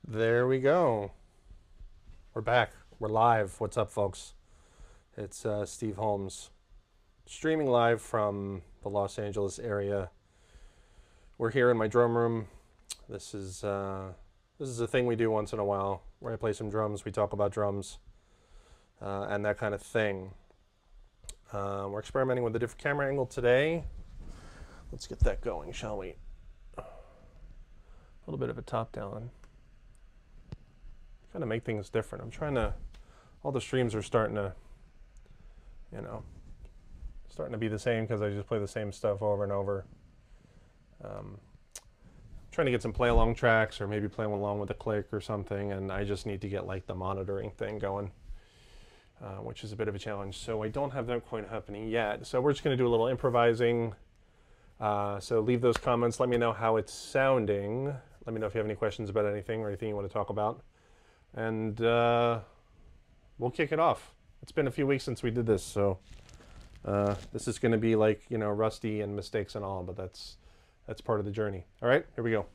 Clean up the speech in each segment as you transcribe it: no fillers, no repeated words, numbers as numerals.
There we go. We're back. We're live. What's up, folks? It's Steve Holmes, streaming live from the Los Angeles area. We're here in my drum room. This is a thing we do once in a while, where I play some drums. We talk about drums and that kind of thing. We're experimenting with a different camera angle today. Let's get that going, shall we? A little bit of a top down. Kind of make things different. I'm trying to, all the streams are starting to, starting to be the same because I just play the same stuff over and over. Trying to get some play along tracks or maybe play along with a click or something, and I just need to get like the monitoring thing going, which is a bit of a challenge. So I don't have that quite happening yet. So we're just going to do a little improvising. So leave those comments. Let me know how it's sounding. Let me know if you have any questions about anything or anything you want to talk about. And we'll kick it off. It's been a few weeks since we did this, so this is going to be like, rusty and mistakes and all, but that's part of the journey. All right, here we go.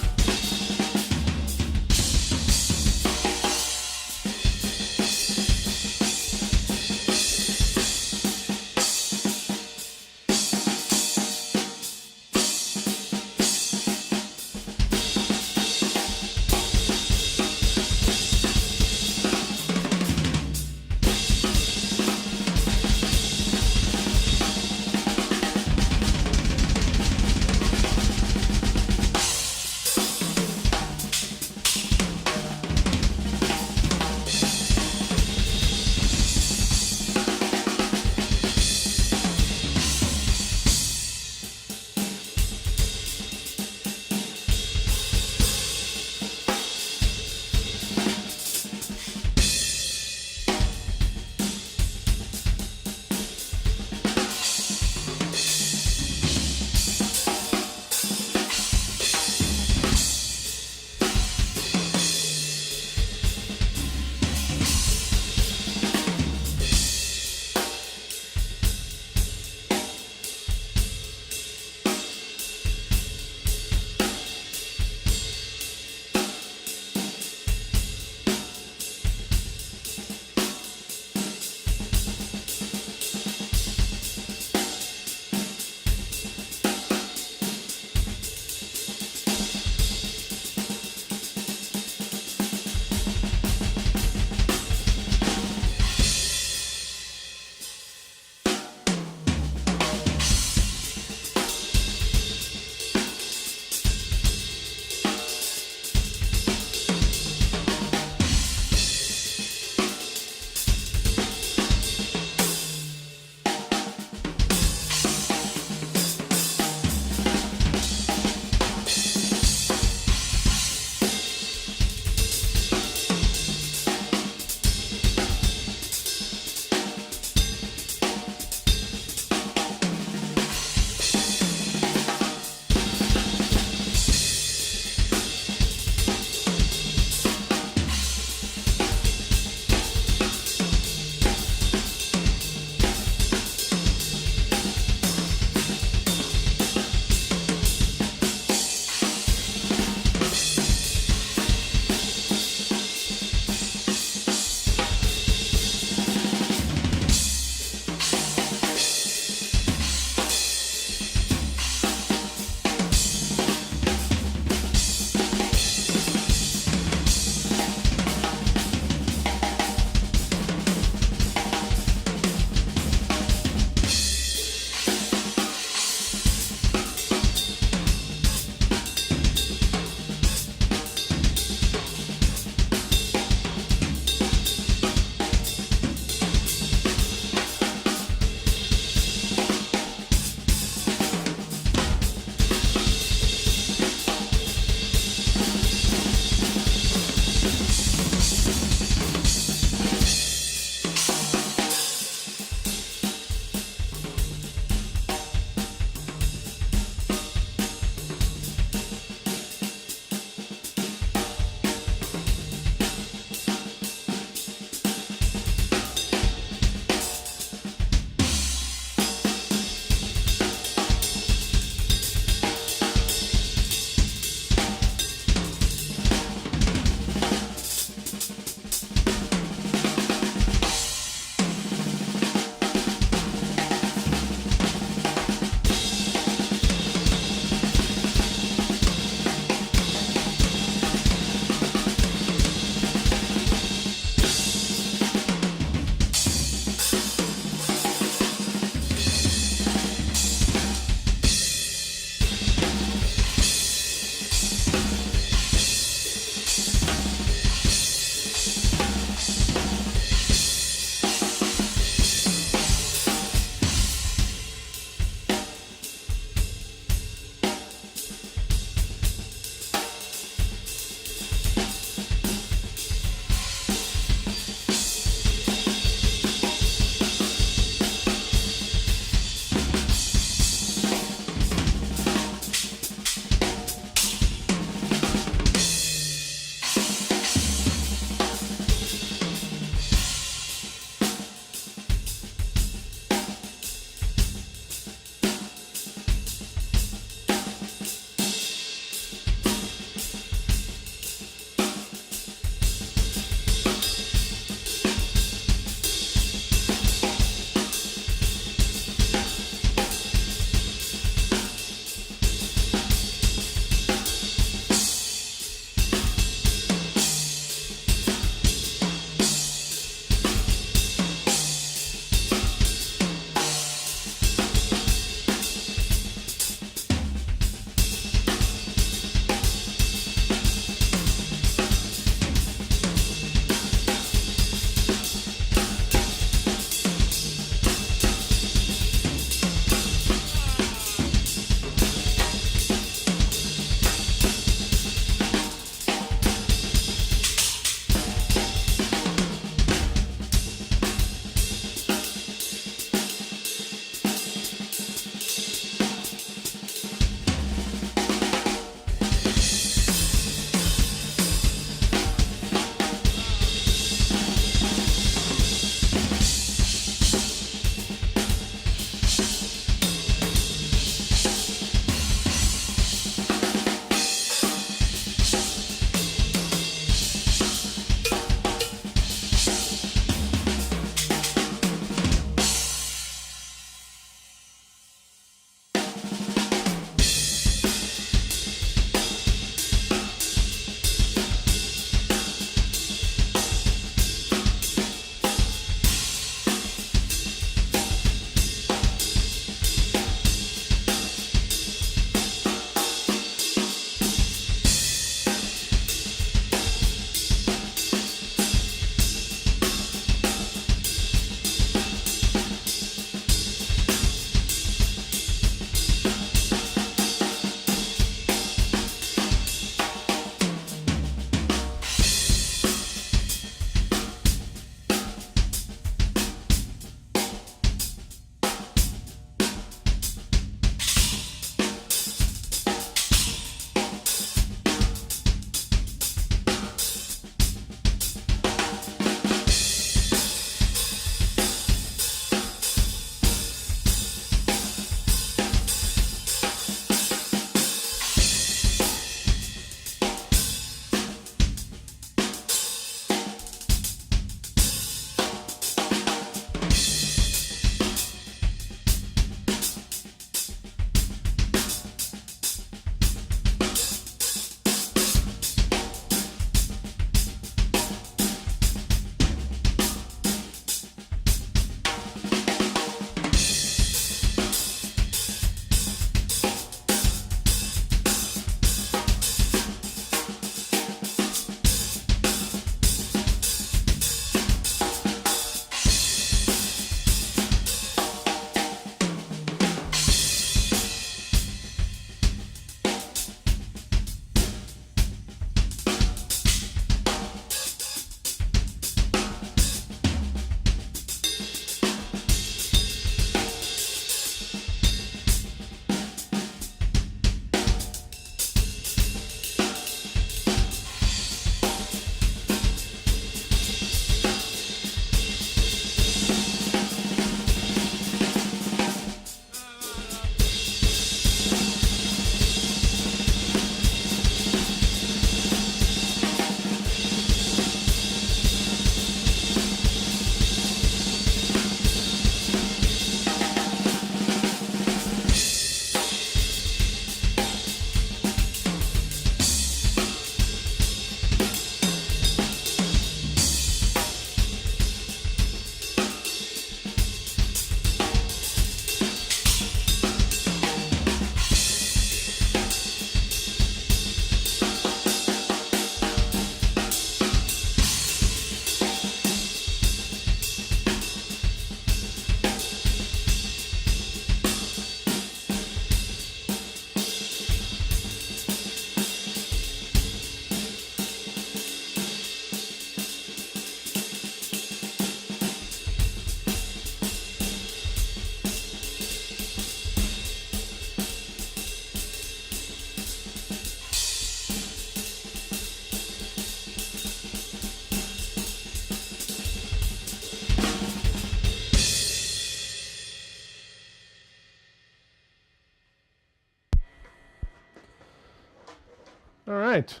All right.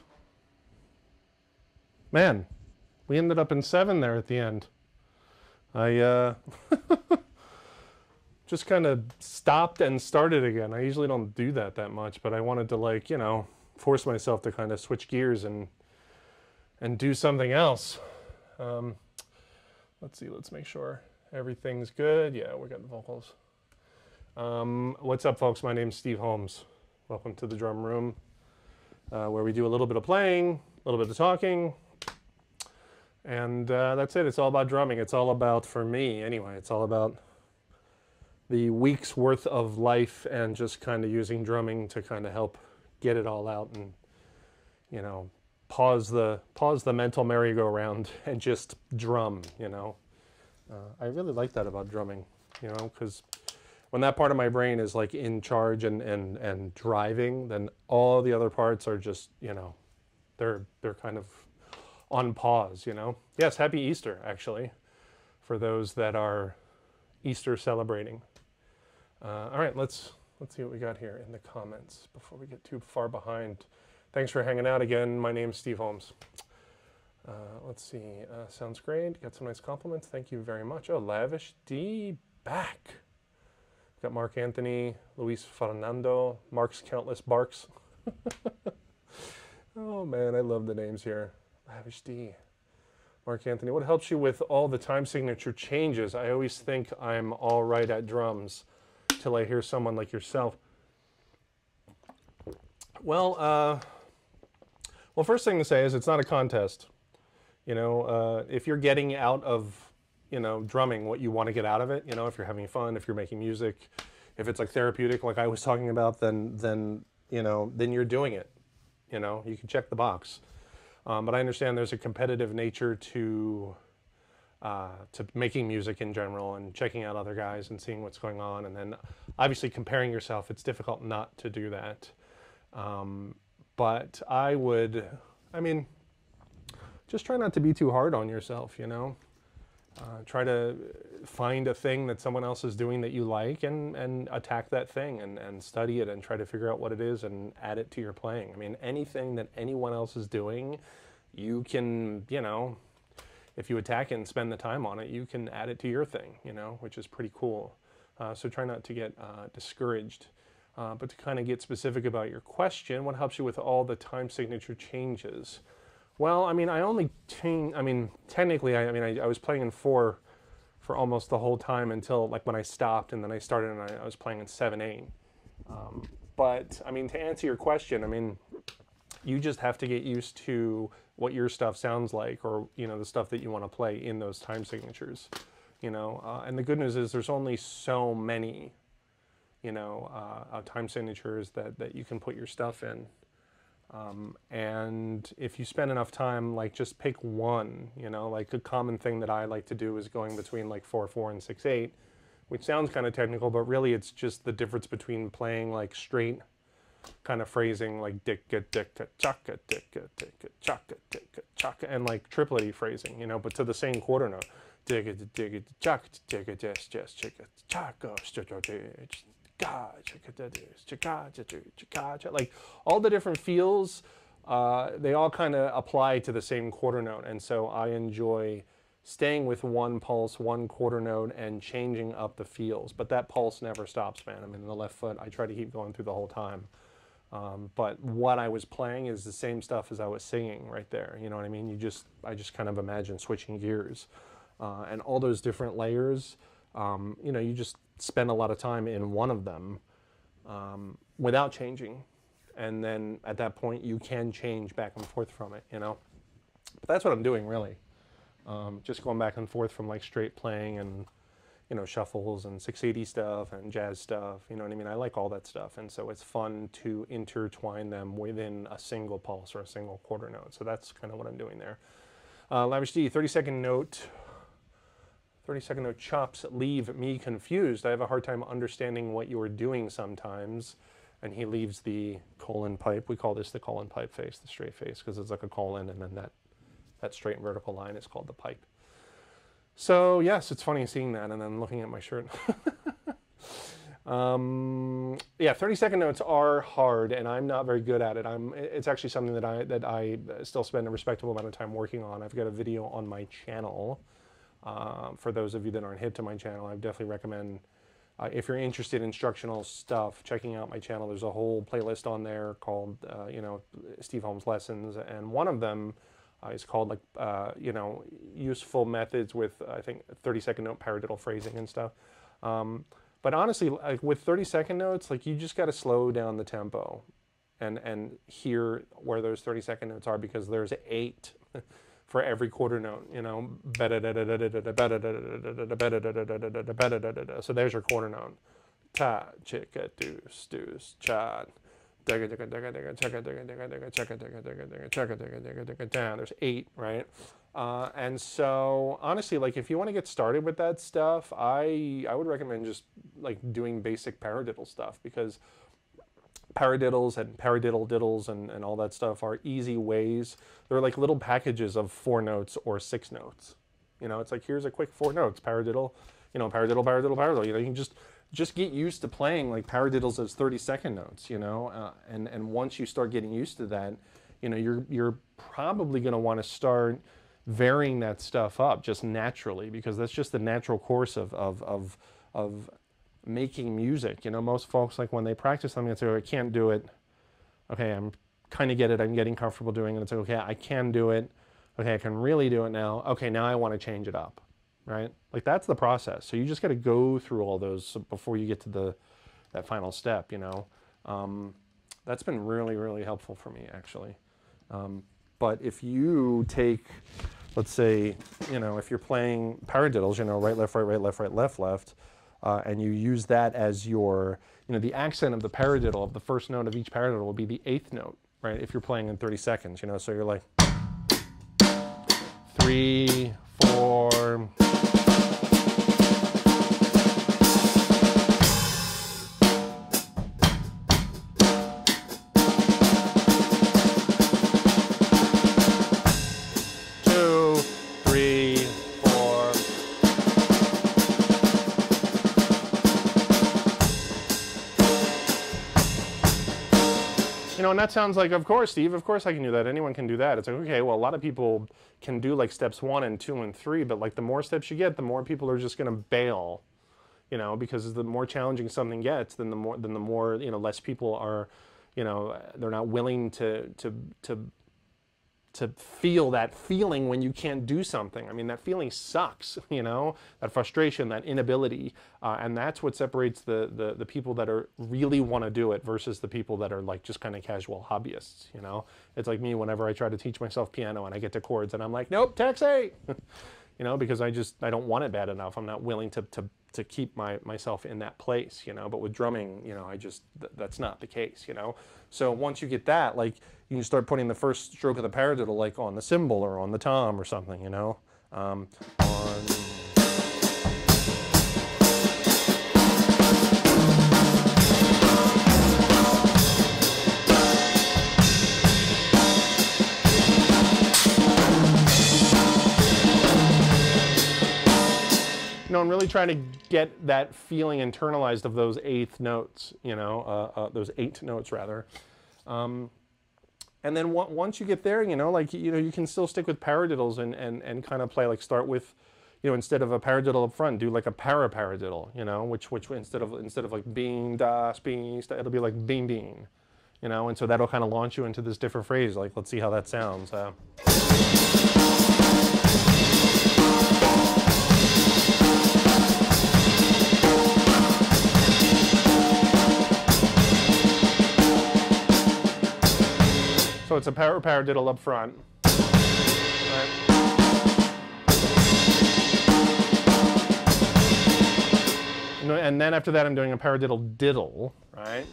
Man, we ended up in 7 there at the end. I just kind of stopped and started again. I usually don't do that much, but I wanted to, like, you know, force myself to kind of switch gears and do something else. Let's see, let's make sure everything's good. Yeah, we got the vocals. What's up, folks? My name's Steve Holmes. Welcome to the drum room, where we do a little bit of playing, a little bit of talking, and that's it. It's all about drumming. It's all about, for me anyway, it's all about the week's worth of life and just kind of using drumming to kind of help get it all out and, you know, pause the mental merry-go-round and just drum, you know. I really like that about drumming, you know, because when that part of my brain is like in charge and driving, then all the other parts are just, you know, they're kind of on pause, you know. Yes, happy Easter, actually, for those that are Easter celebrating. All right, let's see what we got here in the comments before we get too far behind. Thanks for hanging out again. My name's Steve Holmes. Let's see. Sounds great. Got some nice compliments. Thank you very much. Oh, Lavish D back. Got Mark Anthony, Luis Fernando, Mark's Countless Barks. Oh man, I love the names here. Lavish D. Mark Anthony, what helps you with all the time signature changes? I always think I'm all right at drums till I hear someone like yourself. Well, first thing to say is it's not a contest. You know, if you're getting out of, you know, drumming what you want to get out of it, you know, if you're having fun, if you're making music, if it's like therapeutic, like I was talking about, then you know, then you're doing it. You know, you can check the box. But I understand there's a competitive nature to making music in general and checking out other guys and seeing what's going on, and then obviously comparing yourself. It's difficult not to do that. But I mean, just try not to be too hard on yourself, you know. Try to find a thing that someone else is doing that you like and attack that thing and study it and try to figure out what it is and add it to your playing. I mean, anything that anyone else is doing, you can, you know, if you attack it and spend the time on it, you can add it to your thing, you know, which is pretty cool. So try not to get discouraged. But to kind of get specific about your question, what helps you with all the time signature changes? Well, I mean, technically, I was playing in 4 for almost the whole time until like when I stopped, and then I started and I was playing in 7/8. But I mean, to answer your question, I mean, you just have to get used to what your stuff sounds like, or, you know, the stuff that you want to play in those time signatures, you know. And the good news is there's only so many, you know, time signatures that you can put your stuff in. And if you spend enough time, like, just pick one, you know. Like a common thing that I like to do is going between like 4/4 and 6/8, which sounds kind of technical, but really it's just the difference between playing like straight kind of phrasing, like dicka dicka chaka dicka dicka chaka dicka chaka, and like triplety phrasing, you know, but to the same quarter note. Dicka dicka chaka dicka just chaka chaka like all the different feels, they all kind of apply to the same quarter note, and so I enjoy staying with one pulse, one quarter note, and changing up the feels. But that pulse never stops, man. I mean, the left foot, I try to keep going through the whole time. But what I was playing is the same stuff as I was singing right there. You know what I mean? I just kind of imagine switching gears, and all those different layers. You know, you just spend a lot of time in one of them without changing, and then at that point you can change back and forth from it, you know. But that's what I'm doing, really. Just going back and forth from like straight playing and, you know, shuffles and 680 stuff and jazz stuff, you know what I mean? I like all that stuff, and so it's fun to intertwine them within a single pulse or a single quarter note. So that's kind of what I'm doing there. Lavish D, 30-second note. 30-second note chops leave me confused. I have a hard time understanding what you're doing sometimes. And he leaves the colon pipe. We call this the colon pipe face, the straight face, because it's like a colon, and then that straight and vertical line is called the pipe. So yes, it's funny seeing that and then looking at my shirt. Yeah, 30-second notes are hard, and I'm not very good at it. It's actually something that I still spend a respectable amount of time working on. I've got a video on my channel. For those of you that aren't hip to my channel, I definitely recommend, if you're interested in instructional stuff, checking out my channel. There's a whole playlist on there called, Steve Holmes Lessons, and one of them is called useful methods with, I think, 30-second note paradiddle phrasing and stuff. But honestly, like with 30-second notes, like you just got to slow down the tempo and hear where those 30-second notes are, because there's 8 for every quarter note, So there's your quarter note. Ta, chicka, deuce, deuce, cha. There's 8, right? And so honestly, like if you want to get started with that stuff, I would recommend just like doing basic paradiddle stuff, because paradiddles and paradiddle diddles and all that stuff are easy ways. They're like little packages of 4 notes or 6 notes. It's like, here's a quick 4 notes, paradiddle, paradiddle, paradiddle, paradiddle. You can just get used to playing like paradiddles as 30-second notes, and once you start getting used to that, you're probably going to want to start varying that stuff up just naturally, because that's just the natural course of making music. Most folks, like when they practice something, they say, oh, I can't do it. Okay, I'm kind of get it. I'm getting comfortable doing it. It's like, okay, I can do it. Okay, I can really do it now. Okay, now I want to change it up, right? Like that's the process. So you just got to go through all those before you get to that final step. That's been really, really helpful for me, actually. But if you take, let's say, if you're playing paradiddles, right, left, right, left, right, left, left, and you use that as your, the accent of the paradiddle, of the first note of each paradiddle will be the 8th note, right? If you're playing in 30 seconds, so you're like 3, 4. And that sounds like, of course, Steve, of course I can do that. Anyone can do that. It's like, okay, well, a lot of people can do like steps 1 and 2 and 3, but like the more steps you get, the more people are just going to bail, because the more challenging something gets, then the more, less people are, they're not willing to feel that feeling when you can't do something. I mean, that feeling sucks, that frustration, that inability, and that's what separates the people that are really want to do it versus the people that are like just kind of casual hobbyists. It's like me whenever I try to teach myself piano and I get to chords and I'm like, nope, taxi, because I don't want it bad enough. I'm not willing to keep myself in that place, but with drumming, that's not the case, So once you get that, like, you can start putting the first stroke of the paradiddle like on the cymbal or on the tom or something, I'm really trying to get that feeling internalized of those 8th notes, those 8 notes rather. And then once you get there, you can still stick with paradiddles and kind of play, like start with, instead of a paradiddle up front, do like a paradiddle, which instead of like bean, das, bean, it'll be like bean, bean, and so that'll kind of launch you into this different phrase. Like, let's see how that sounds. So it's a paradiddle up front. Right. And then after that I'm doing a paradiddle diddle, right?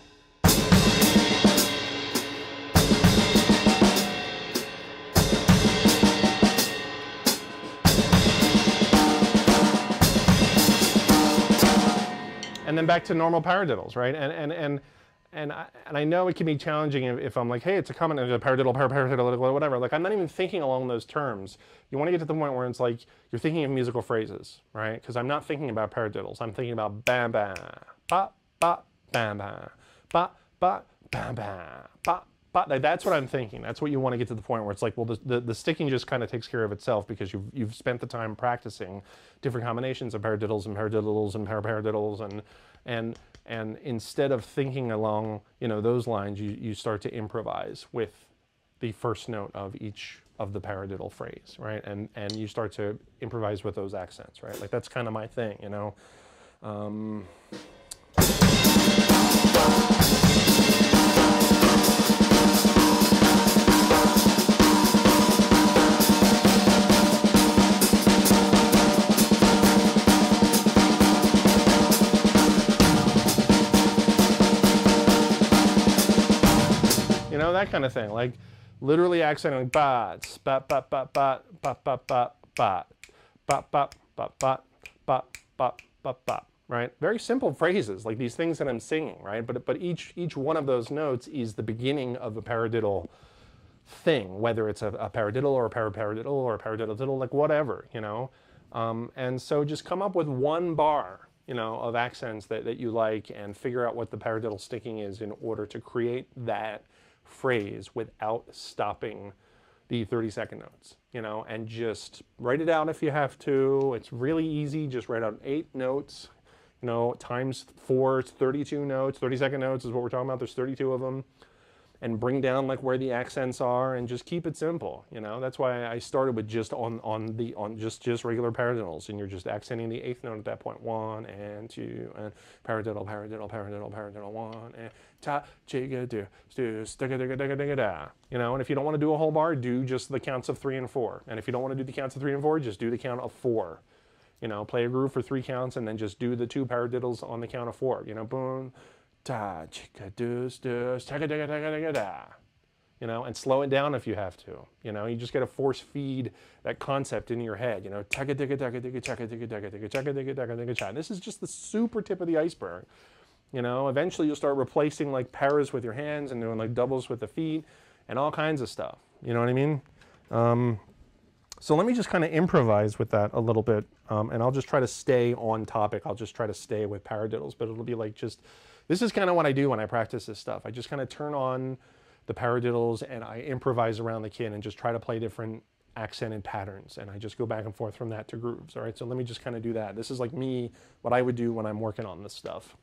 And then back to normal paradiddles, right? And I know it can be challenging if I'm like, hey, it's a common paradiddle, paradiddle, whatever. Like, I'm not even thinking along those terms. You want to get to the point where it's like you're thinking of musical phrases, right? Because I'm not thinking about paradiddles. I'm thinking about ba ba, ba ba, bam, bam, ba, ba, bam, bam, ba. But like, that's what I'm thinking. That's what you want to get to the point where it's like, well, the sticking just kind of takes care of itself because you've spent the time practicing different combinations of paradiddles and paradiddles and paradiddles and instead of thinking along those lines, you start to improvise with the first note of each of the paradiddle phrase, right? And you start to improvise with those accents, right? Like that's kind of my thing, that kind of thing, like literally accenting ba ba ba ba ba ba ba ba ba ba ba ba ba ba ba ba ba, right? Very simple phrases, like these things that I'm singing, right? But each one of those notes is the beginning of a paradiddle thing, whether it's a paradiddle or a paradiddle or a paradiddle, like whatever, and so just come up with one bar, of accents that you like and figure out what the paradiddle sticking is in order to create that phrase without stopping the 30-second notes, and just write it out if you have to. It's really easy. Just write out 8 notes, times 4, it's 32 notes. 30-second notes is what we're talking about. There's 32 of them. And bring down like where the accents are and just keep it simple, That's why I started with just on just regular paradiddles, and you're just accenting the 8th note at that point. 1 and 2 and paradiddle, paradiddle, paradiddle, paradiddle, 1 and ta chiga do sticka digga digga digga da. And if you don't want to do a whole bar, do just the counts of 3 and 4. And if you don't want to do the counts of 3 and 4, just do the count of 4. Play a groove for 3 counts and then just do the 2 paradiddles on the count of 4. Boom. Da, chicka, doos, doos, chaka, digga, digga, digga, da. And slow it down if you have to. You just got to force feed that concept into your head. Chaka, digga, digga, digga, chaka, digga, digga, digga, chaka, digga, digga, digga, cha. This is just the super tip of the iceberg. Eventually you'll start replacing like paras with your hands and doing like doubles with the feet and all kinds of stuff. You know what I mean? So let me just kind of improvise with that a little bit, and I'll just try to stay on topic. I'll just try to stay with paradiddles, but it'll be like this is kind of what I do when I practice this stuff. I just kind of turn on the paradiddles and I improvise around the kit and just try to play different accented patterns, and I just go back and forth from that to grooves. All right, so let me just kind of do that. This is like me, what I would do when I'm working on this stuff.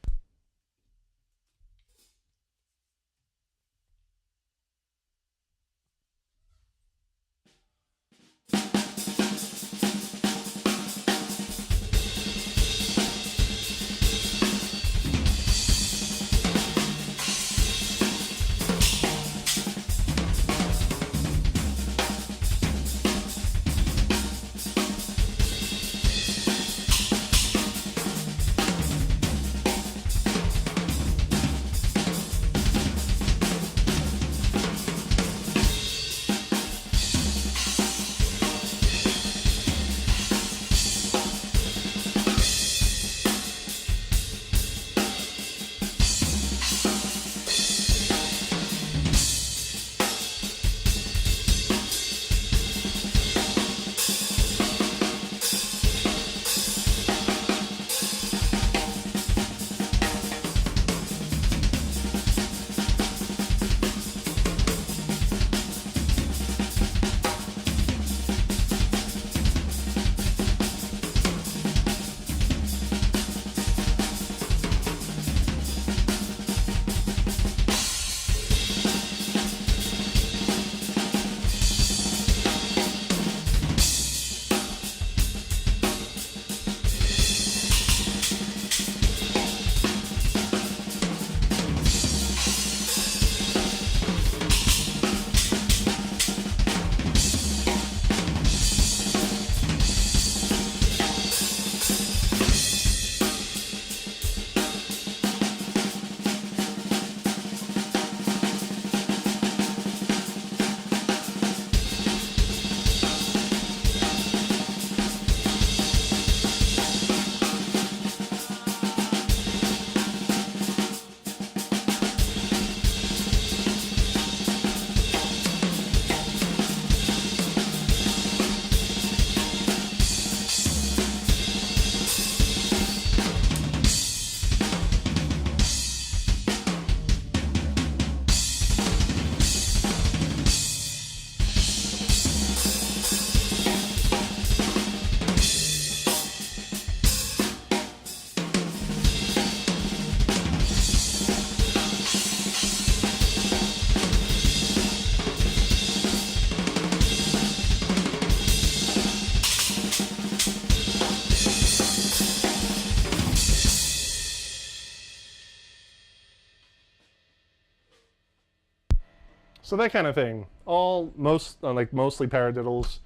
So that kind of thing. Mostly paradiddles.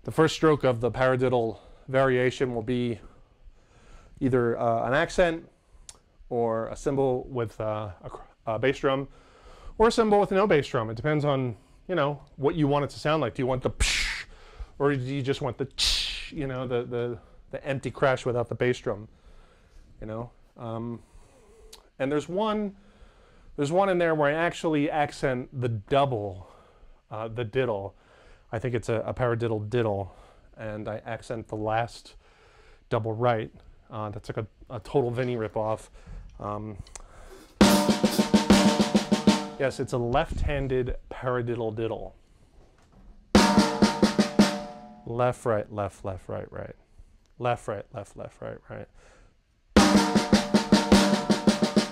The first stroke of the paradiddle variation will be either an accent or a cymbal with a bass drum, or a cymbal with no bass drum. It depends on, you know, what you want it to sound like. Do you want the psh, or do you just want the ch, you know, the empty crash without the bass drum, you know? And there's one in there where I actually accent the double, the diddle. I think it's a paradiddle diddle, and I accent the last double right. That's like a total Vinny ripoff. Yes, it's a left-handed paradiddle diddle. Left, right, left, left, right, right. Left, right, left, left, right, right.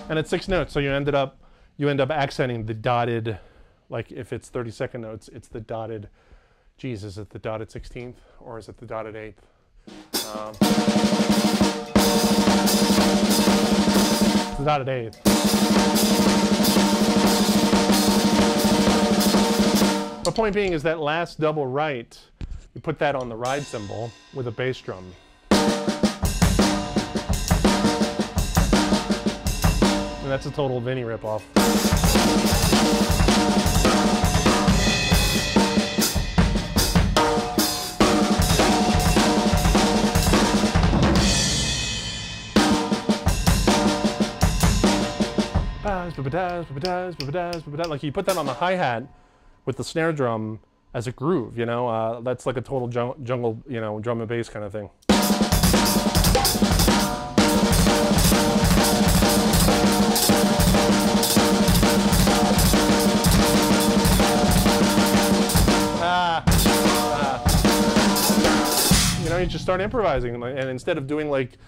And it's 6 notes, so you end up accenting the dotted, like if it's 32nd notes, it's the dotted, geez, is it the dotted 16th or is it the dotted 8th? It's the dotted 8th. The point being is that last double right, you put that on the ride cymbal with a bass drum. And that's a total Vinny ripoff. Like you put that on the hi-hat with the snare drum as a groove, you know, that's like a total jungle, you know, drum and bass kind of thing. You know, you just start improvising, and instead of doing like,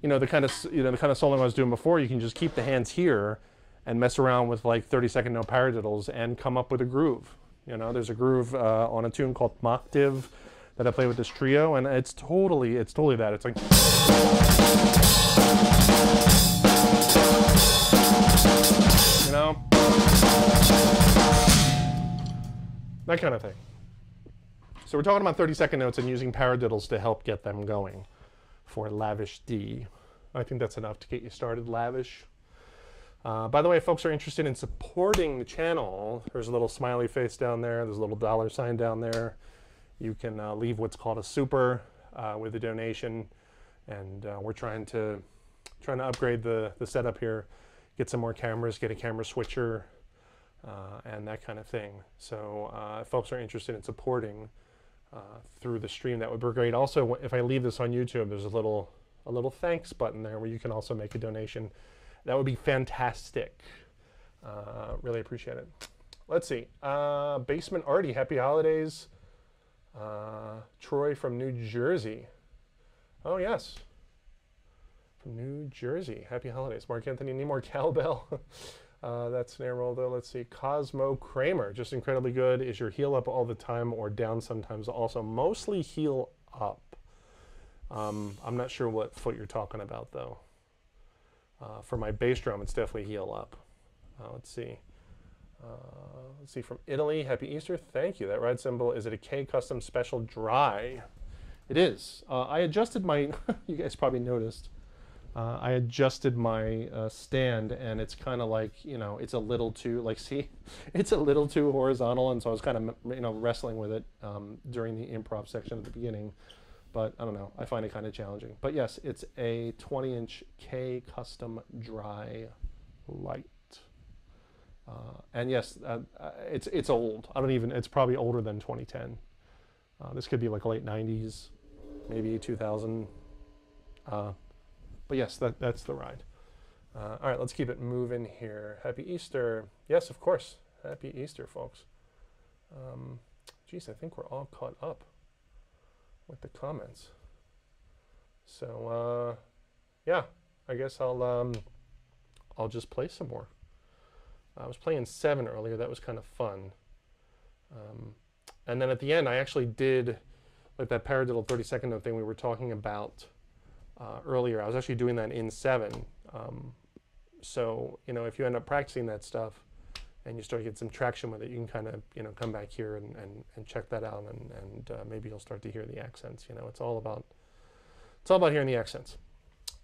you know, the kind of soloing I was doing before, you can just keep the hands here and mess around with like 30-second note paradiddles and come up with a groove. You know, there's a groove on a tune called Moctiv that I play with this trio, and it's totally that. It's like, you know, that kind of thing. So we're talking about 30-second notes and using paradiddles to help get them going for Lavish D. I think that's enough to get you started, Lavish. By the way, if folks are interested in supporting the channel, there's a little smiley face down there. There's a little $sign down there. You can leave what's called a super with a donation, and we're trying to upgrade the setup here, get some more cameras, get a camera switcher, and that kind of thing. So if folks are interested in supporting through the stream, that would be great. Also, if I leave this on YouTube, there's a little thanks button there where you can also make a donation. That would be fantastic. Really appreciate it. Let's see. Basement Artie, happy holidays. Troy from New Jersey. Oh, yes. From New Jersey. Happy holidays. Mark Anthony, need more cowbell. That snare roll, though. Let's see. Cosmo Kramer, just incredibly good. Is your heel up all the time or down sometimes also? Mostly heel up. I'm not sure what foot you're talking about, though. For my bass drum, it's definitely heel up. Let's see. From Italy, happy Easter. Thank you. That ride cymbal, is it a K Custom Special Dry? It is. I adjusted my, you guys probably noticed, I adjusted my stand, and it's kind of like, you know, it's a little too, like, see, it's a little too horizontal, and so I was kind of, you know, wrestling with it during the improv section at the beginning. But I don't know, I find it kind of challenging. But yes, it's a 20-inch K Custom Dry Light. And yes, it's old. It's probably older than 2010. This could be like late 90s, maybe 2000. But yes, that's the ride. All right, let's keep it moving here. Happy Easter. Yes, of course. Happy Easter, folks. Geez, I think we're all caught up with the comments. So yeah, I guess I'll just play some more. I was playing 7 earlier. That was kind of fun. And then at the end, I actually did like that paradiddle 30-second note thing we were talking about earlier. I was actually doing that in 7. So, you know, if you end up practicing that stuff, and you start to get some traction with it, you can kind of, come back here and check that out, and maybe you'll start to hear the accents. It's all about hearing the accents.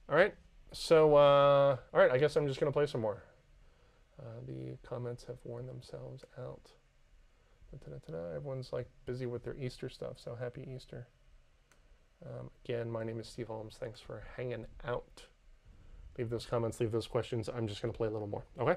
All right. So, all right, I guess I'm just going to play some more. The comments have worn themselves out. Everyone's like busy with their Easter stuff, so happy Easter. Again, my name is Steve Holmes. Thanks for hanging out. Leave those comments, leave those questions. I'm just going to play a little more. Okay?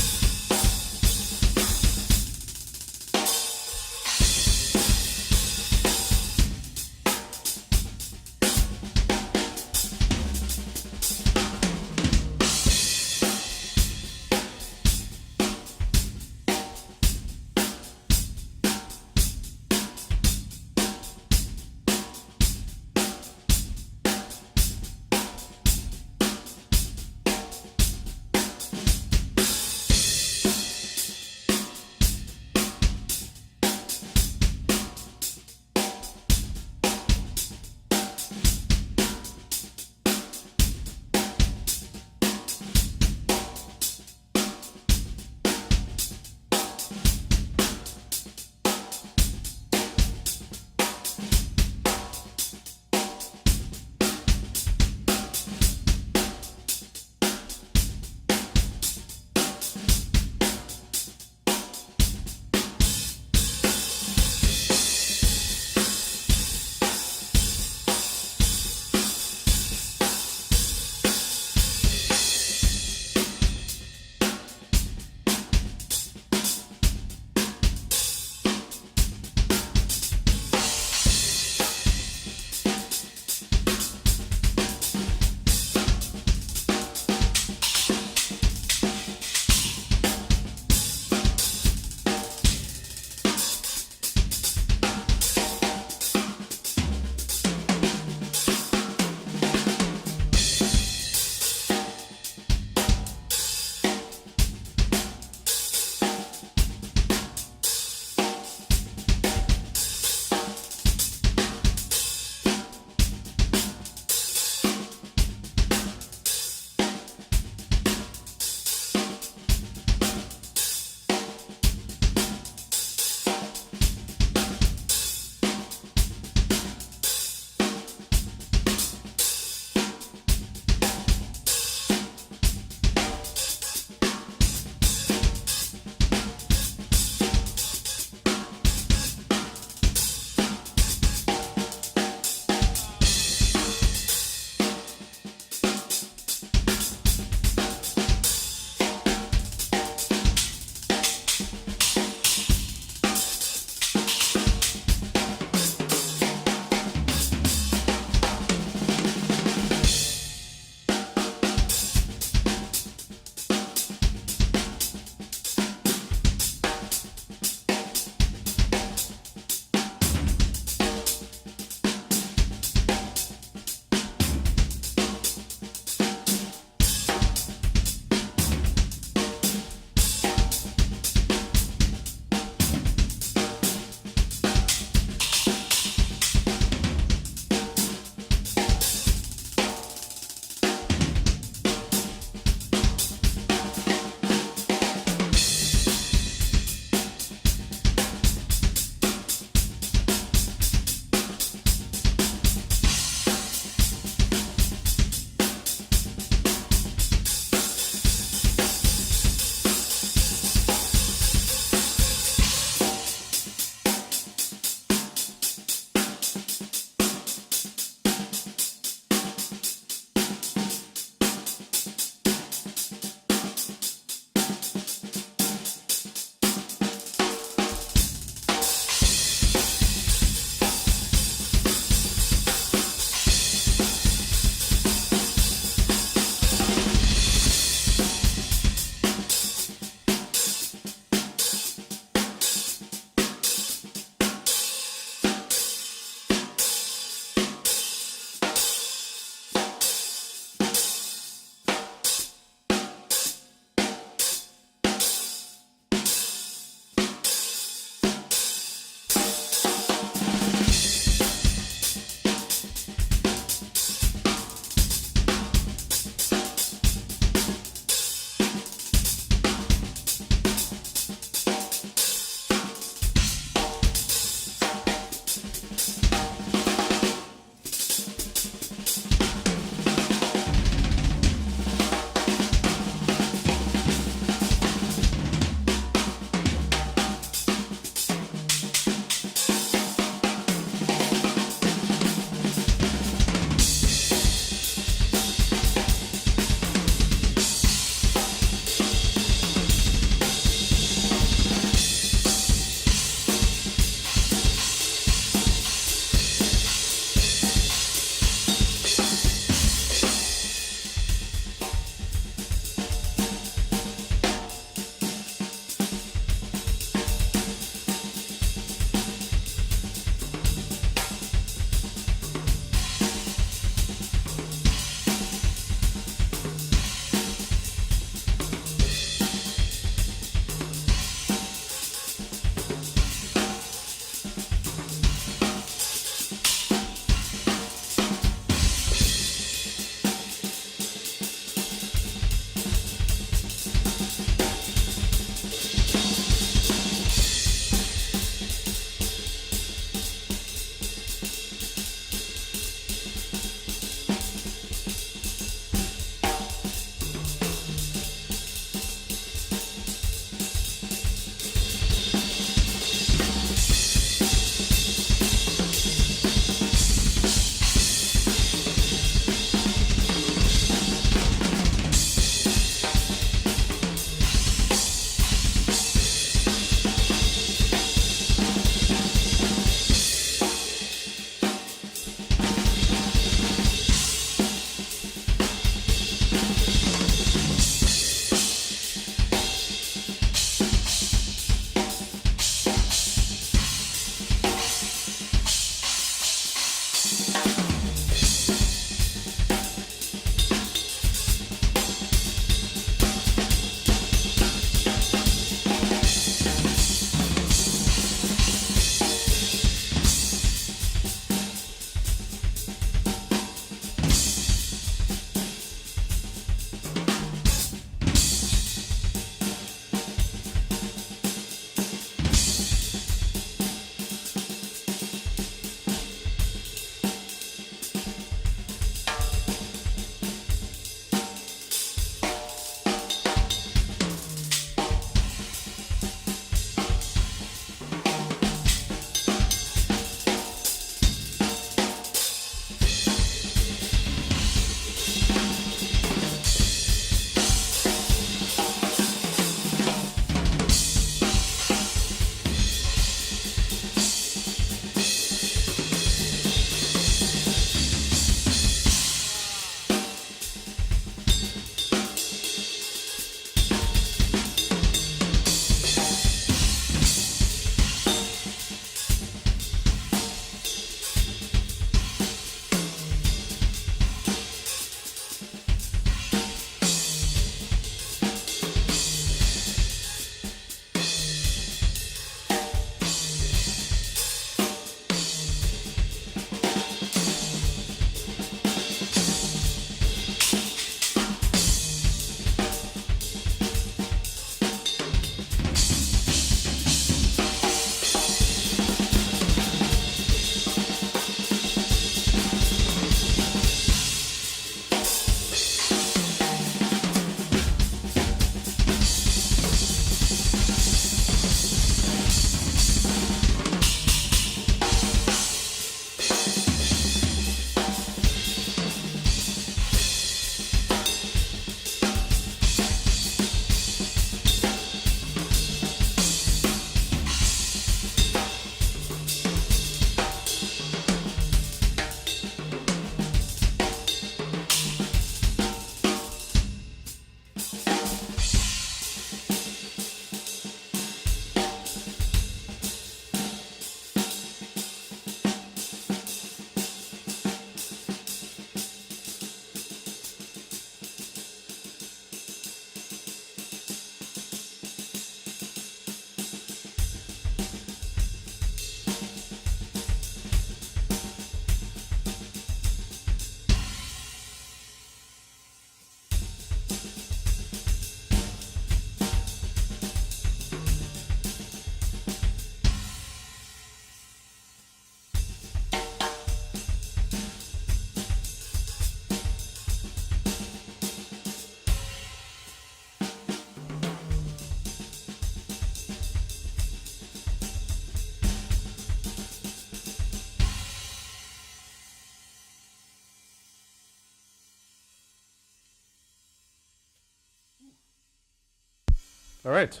All right.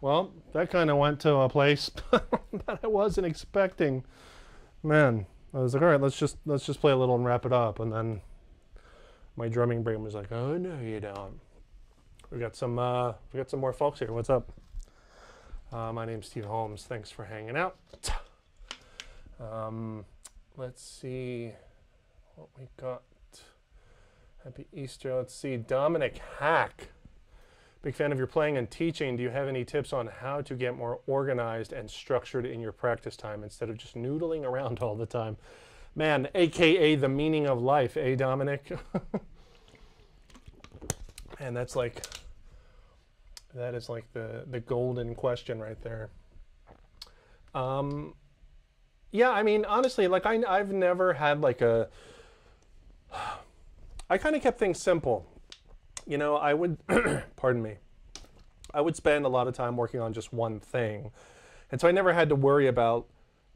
Well, that kind of went to a place that I wasn't expecting. Man, I was like, all right, let's just play a little and wrap it up. And then my drumming brain was like, oh no, you don't. We got some more folks here. What's up? My name's Steve Holmes. Thanks for hanging out. Let's see what we got. Happy Easter. Let's see. Dominic Hack. Big fan of your playing and teaching. Do you have any tips on how to get more organized and structured in your practice time instead of just noodling around all the time? Man, AKA the meaning of life, eh, Dominic? And that is like the golden question right there. Yeah, I mean, honestly, like I've never had like I kind of kept things simple. You know, I would, pardon me, I would spend a lot of time working on just one thing. And so I never had to worry about,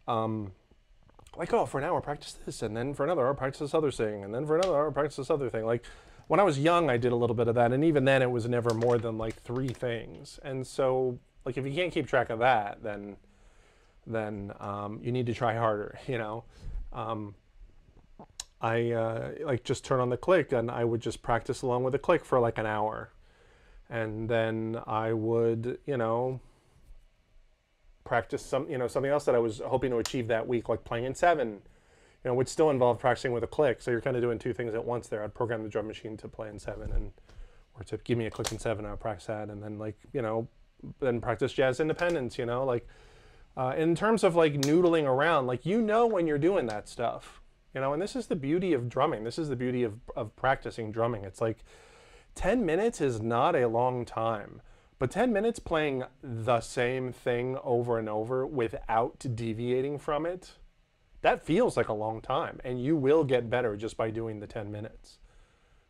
like, oh, for an hour practice this, and then for another hour practice this other thing, and then for another hour practice this other thing. Like, when I was young, I did a little bit of that, and even then it was never more than like 3 things. And so, like, if you can't keep track of that, then you need to try harder, you know. I like just turn on the click and I would just practice along with the click for like an hour. And then I would, you know, practice something else that I was hoping to achieve that week, like playing in 7, you know, which still involved practicing with a click. So you're kind of doing 2 things at once there. I'd program the drum machine to play in 7 or to give me a click in 7, I would practice that. And then like, you know, then practice jazz independence, you know, like in terms of like noodling around, like, you know, when you're doing that stuff. You know, and this is the beauty of drumming. This is the beauty of practicing drumming. It's like 10 minutes is not a long time, but 10 minutes playing the same thing over and over without deviating from it, that feels like a long time. And you will get better just by doing the 10 minutes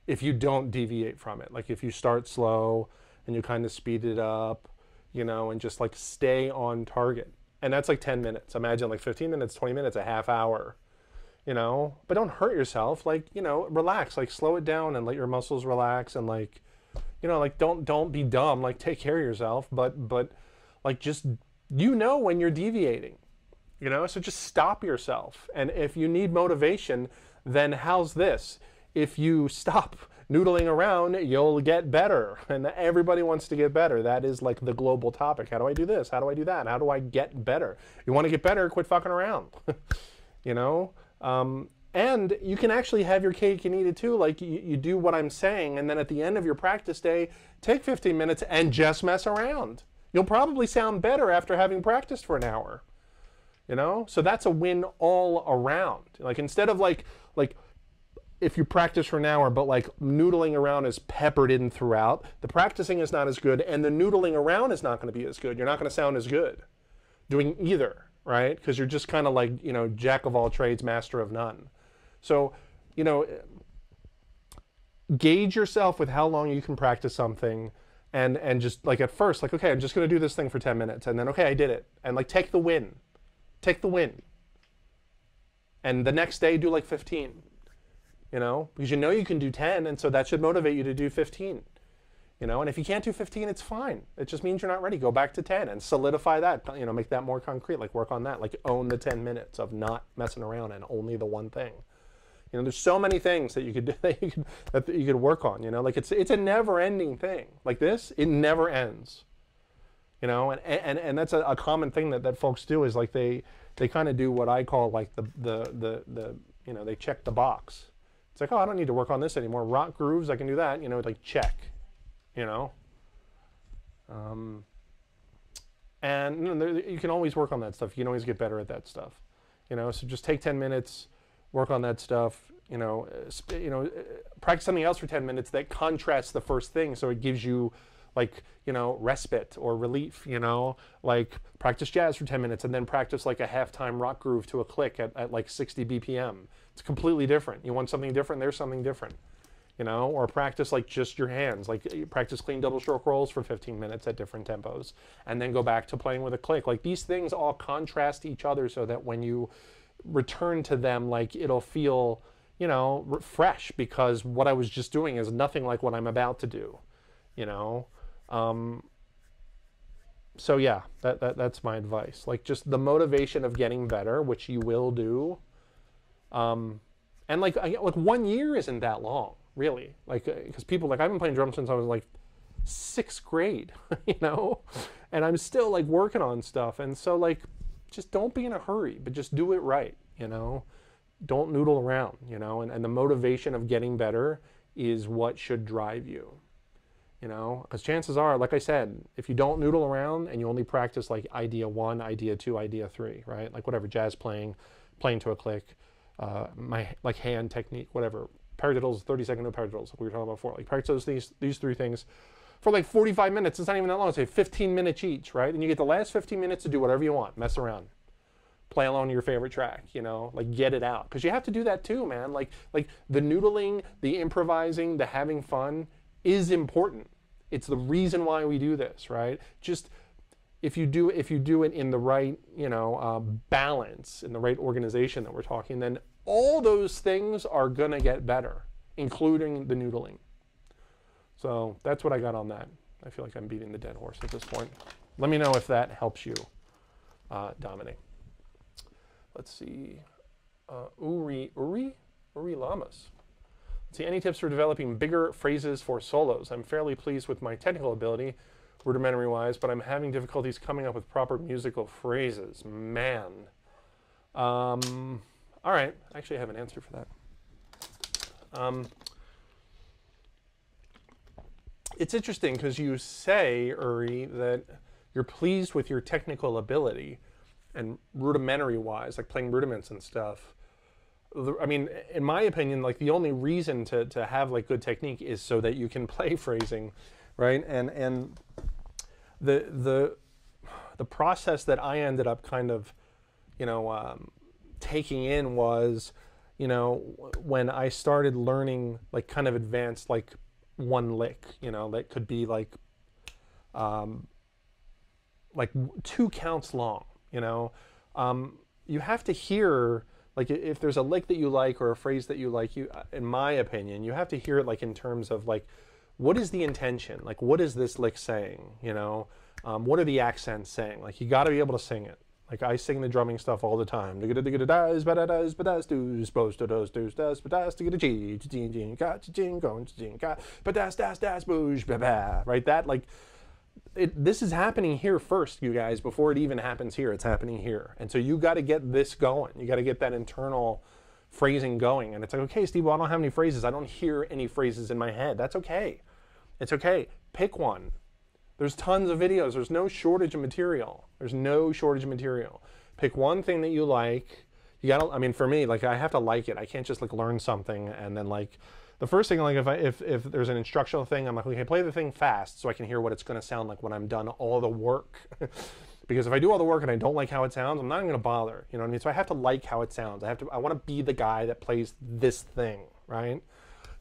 if you don't deviate from it. Like if you start slow and you kind of speed it up, you know, and just like stay on target. And that's like 10 minutes. Imagine like 15 minutes, 20 minutes, a half hour. You know, but don't hurt yourself. Like, you know, relax, like slow it down and let your muscles relax, and like, you know, like don't be dumb, like take care of yourself, but like just, you know, when you're deviating, you know, so just stop yourself. And if you need motivation, then how's this? If you stop noodling around, you'll get better. And everybody wants to get better. That is like the global topic. How do I do this? How do I do that? How do I get better? You want to get better, quit fucking around. You know? And you can actually have your cake and eat it too. Like you do what I'm saying, and then at the end of your practice day, take 15 minutes and just mess around. You'll probably sound better after having practiced for an hour. You know? So that's a win all around. Like instead of like if you practice for an hour, but like noodling around is peppered in throughout, the practicing is not as good, and the noodling around is not going to be as good. You're not going to sound as good doing either. Right? Because you're just kind of like, you know, jack of all trades, master of none. So, you know, gauge yourself with how long you can practice something, and just like at first, like, okay, I'm just going to do this thing for 10 minutes. And then, okay, I did it. And like, take the win. Take the win. And the next day, do like 15. You know? Because you know you can do 10, and so that should motivate you to do 15. You know, and if you can't do 15, it's fine. It just means you're not ready. Go back to 10 and solidify that. You know, make that more concrete. Like work on that. Like own the 10 minutes of not messing around and only the one thing. You know, there's so many things that you could do, that you could work on. You know, like it's a never-ending thing. Like this, it never ends. You know, and that's a common thing that folks do is like they kind of do what I call like the you know, they check the box. It's like, oh, I don't need to work on this anymore. Rock grooves, I can do that. You know, like check. You know, and you know, you can always work on that stuff. You can always get better at that stuff. You know, so just take 10 minutes, work on that stuff. You know, practice something else for 10 minutes that contrasts the first thing, so it gives you like, you know, respite or relief. You know, like practice jazz for 10 minutes and then practice like a halftime rock groove to a click at like 60 BPM. It's completely different. You want something different? There's something different. You know, or practice like just your hands, like practice clean double stroke rolls for 15 minutes at different tempos, and then go back to playing with a click. Like these things all contrast each other so that when you return to them, like it'll feel, you know, fresh, because what I was just doing is nothing like what I'm about to do. you know. So yeah, that's my advice. Like just the motivation of getting better, which you will do. And like 1 year isn't that long, really. Like because people like I've been playing drums since I was like 6th grade, you know, and I'm still like working on stuff. And so like just don't be in a hurry, but just do it right, you know. Don't noodle around, you know. And the motivation of getting better is what should drive you. You know, because chances are, like I said, if you don't noodle around and you only practice like idea 1, idea 2, idea 3, right? Like whatever, jazz playing to a click, my like hand technique, whatever, paradiddles, 30-second no paradiddles, like we were talking about before. Like practice these 3 things for like 45 minutes. It's not even that long. It's like 15 minutes each, right? And you get the last 15 minutes to do whatever you want, mess around, play along your favorite track, you know, like get it out. Because you have to do that too, man. Like the noodling, the improvising, the having fun is important. It's the reason why we do this, right? Just if you do it in the right, you know, balance, in the right organization that we're talking, then all those things are gonna get better, including the noodling. So that's what I got on that. I feel like I'm beating the dead horse at this point. Let me know if that helps you, Dominic. Let's see, Uri Lamas. See, any tips for developing bigger phrases for solos? I'm fairly pleased with my technical ability, rudimentary-wise, but I'm having difficulties coming up with proper musical phrases. Man. All right. Actually, I have an answer for that. It's interesting because you say, Uri, that you're pleased with your technical ability and rudimentary-wise, like playing rudiments and stuff. I mean, in my opinion, like the only reason to have like good technique is so that you can play phrasing, right? And the process that I ended up kind of, you know, taking in was, you know, when I started learning like kind of advanced like 1 lick, you know, that could be like 2 counts long, you know. You have to hear. Like if there's a lick that you like or a phrase that you like, in my opinion, you have to hear it like in terms of like, what is the intention? Like, what is this lick saying? You know, what are the accents saying? Like, you got to be able to sing it. Like I sing the drumming stuff all the time. Right? That like. This is happening here first, you guys, before it even happens here. It's happening here. And so you got to get this going. You got to get that internal phrasing going. And it's like, okay, Steve, well, I don't have any phrases. I don't hear any phrases in my head. That's okay. It's okay. Pick one. There's tons of videos. There's no shortage of material. There's no shortage of material. Pick one thing that you like. You got to, I mean, for me, like I have to like it. I can't just like learn something and then like, the first thing, like if there's an instructional thing, I'm like, okay, play the thing fast so I can hear what it's going to sound like when I'm done all the work. Because if I do all the work and I don't like how it sounds, I'm not even going to bother. You know what I mean? So I have to like how it sounds. I want to be the guy that plays this thing, right?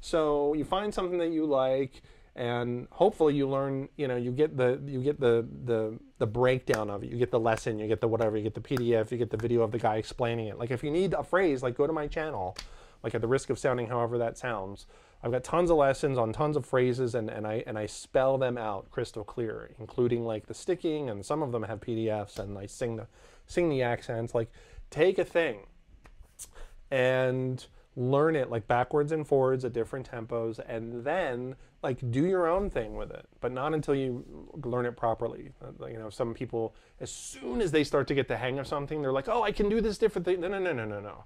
So you find something that you like, and hopefully you learn. You know, you get the breakdown of it. You get the lesson. You get the whatever. You get the PDF. You get the video of the guy explaining it. Like if you need a phrase, like go to my channel. Like at the risk of sounding however that sounds, I've got tons of lessons on tons of phrases and I spell them out crystal clear, including like the sticking, and some of them have PDFs, and I sing the accents. Like take a thing and learn it like backwards and forwards at different tempos, and then like do your own thing with it, but not until you learn it properly. You know, some people, as soon as they start to get the hang of something, they're like, oh, I can do this different thing. No.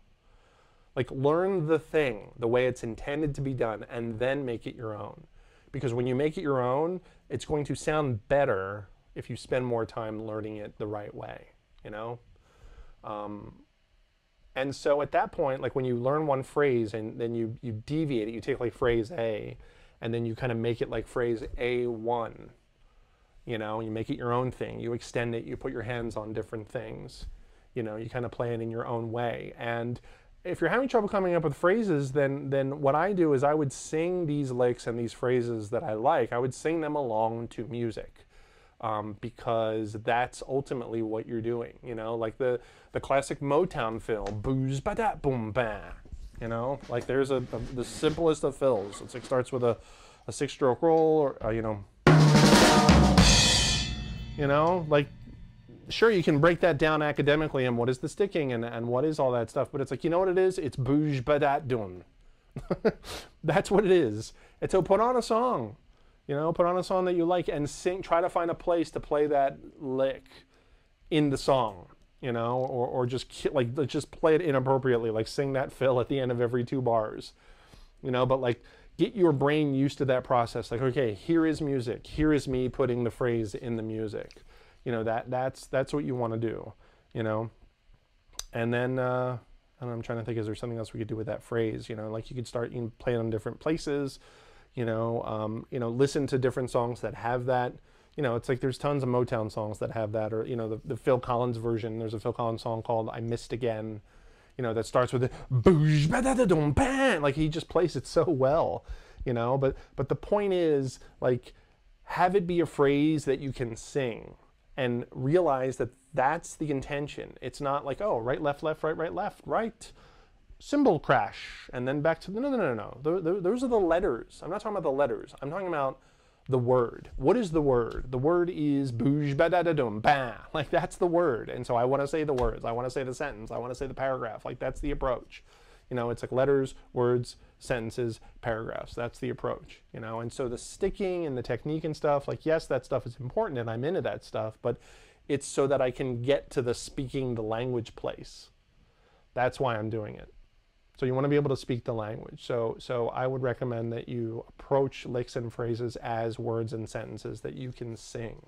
Like learn the thing the way it's intended to be done and then make it your own. Because when you make it your own, it's going to sound better if you spend more time learning it the right way, you know? And so at that point, like when you learn one phrase and then you deviate it, you take like phrase A and then you kind of make it like phrase A1, you know, you make it your own thing. You extend it, you put your hands on different things, you know, you kind of play it in your own way. And if you're having trouble coming up with phrases, then what I do is I would sing these licks and these phrases that I like. I would sing them along to music, because that's ultimately what you're doing. You know, like the classic Motown fill, booze ba da boom ba. You know, like there's the simplest of fills. It starts with a 6-stroke roll, or you know, You know, like, sure, you can break that down academically and what is the sticking and what is all that stuff, but it's like, you know what it is? It's bouge badat dun. That's what it is. And so put on a song, you know, put on a song that you like and sing, try to find a place to play that lick in the song, you know, or just like, just play it inappropriately, like sing that fill at the end of every 2 bars, you know, but like get your brain used to that process. Like, okay, here is music. Here is me putting the phrase in the music. You know, that's what you want to do, you know. And then I'm trying to think, is there something else we could do with that phrase? You know, like you could start playing on different places, you know, listen to different songs that have that. You know, it's like there's tons of Motown songs that have that, or, you know, the Phil Collins version. There's a Phil Collins song called I Missed Again, you know, that starts with the like he just plays it so well, you know. But the point is, like, have it be a phrase that you can sing. And realize that that's the intention. It's not like, oh, right, left, left, right, right, left, right, cymbal crash, and then back to the, no. Those are the letters. I'm not talking about the letters. I'm talking about the word. What is the word? The word is bouge ba da da dum ba. Like, that's the word. And so I want to say the words. I want to say the sentence. I want to say the paragraph. Like, that's the approach. You know, it's like letters, words, sentences, paragraphs. That's the approach, you know. And so the sticking and the technique and stuff, like, yes, that stuff is important and I'm into that stuff, but it's so that I can get to the speaking the language place. That's why I'm doing it. So you want to be able to speak the language. So I would recommend that you approach licks and phrases as words and sentences that you can sing,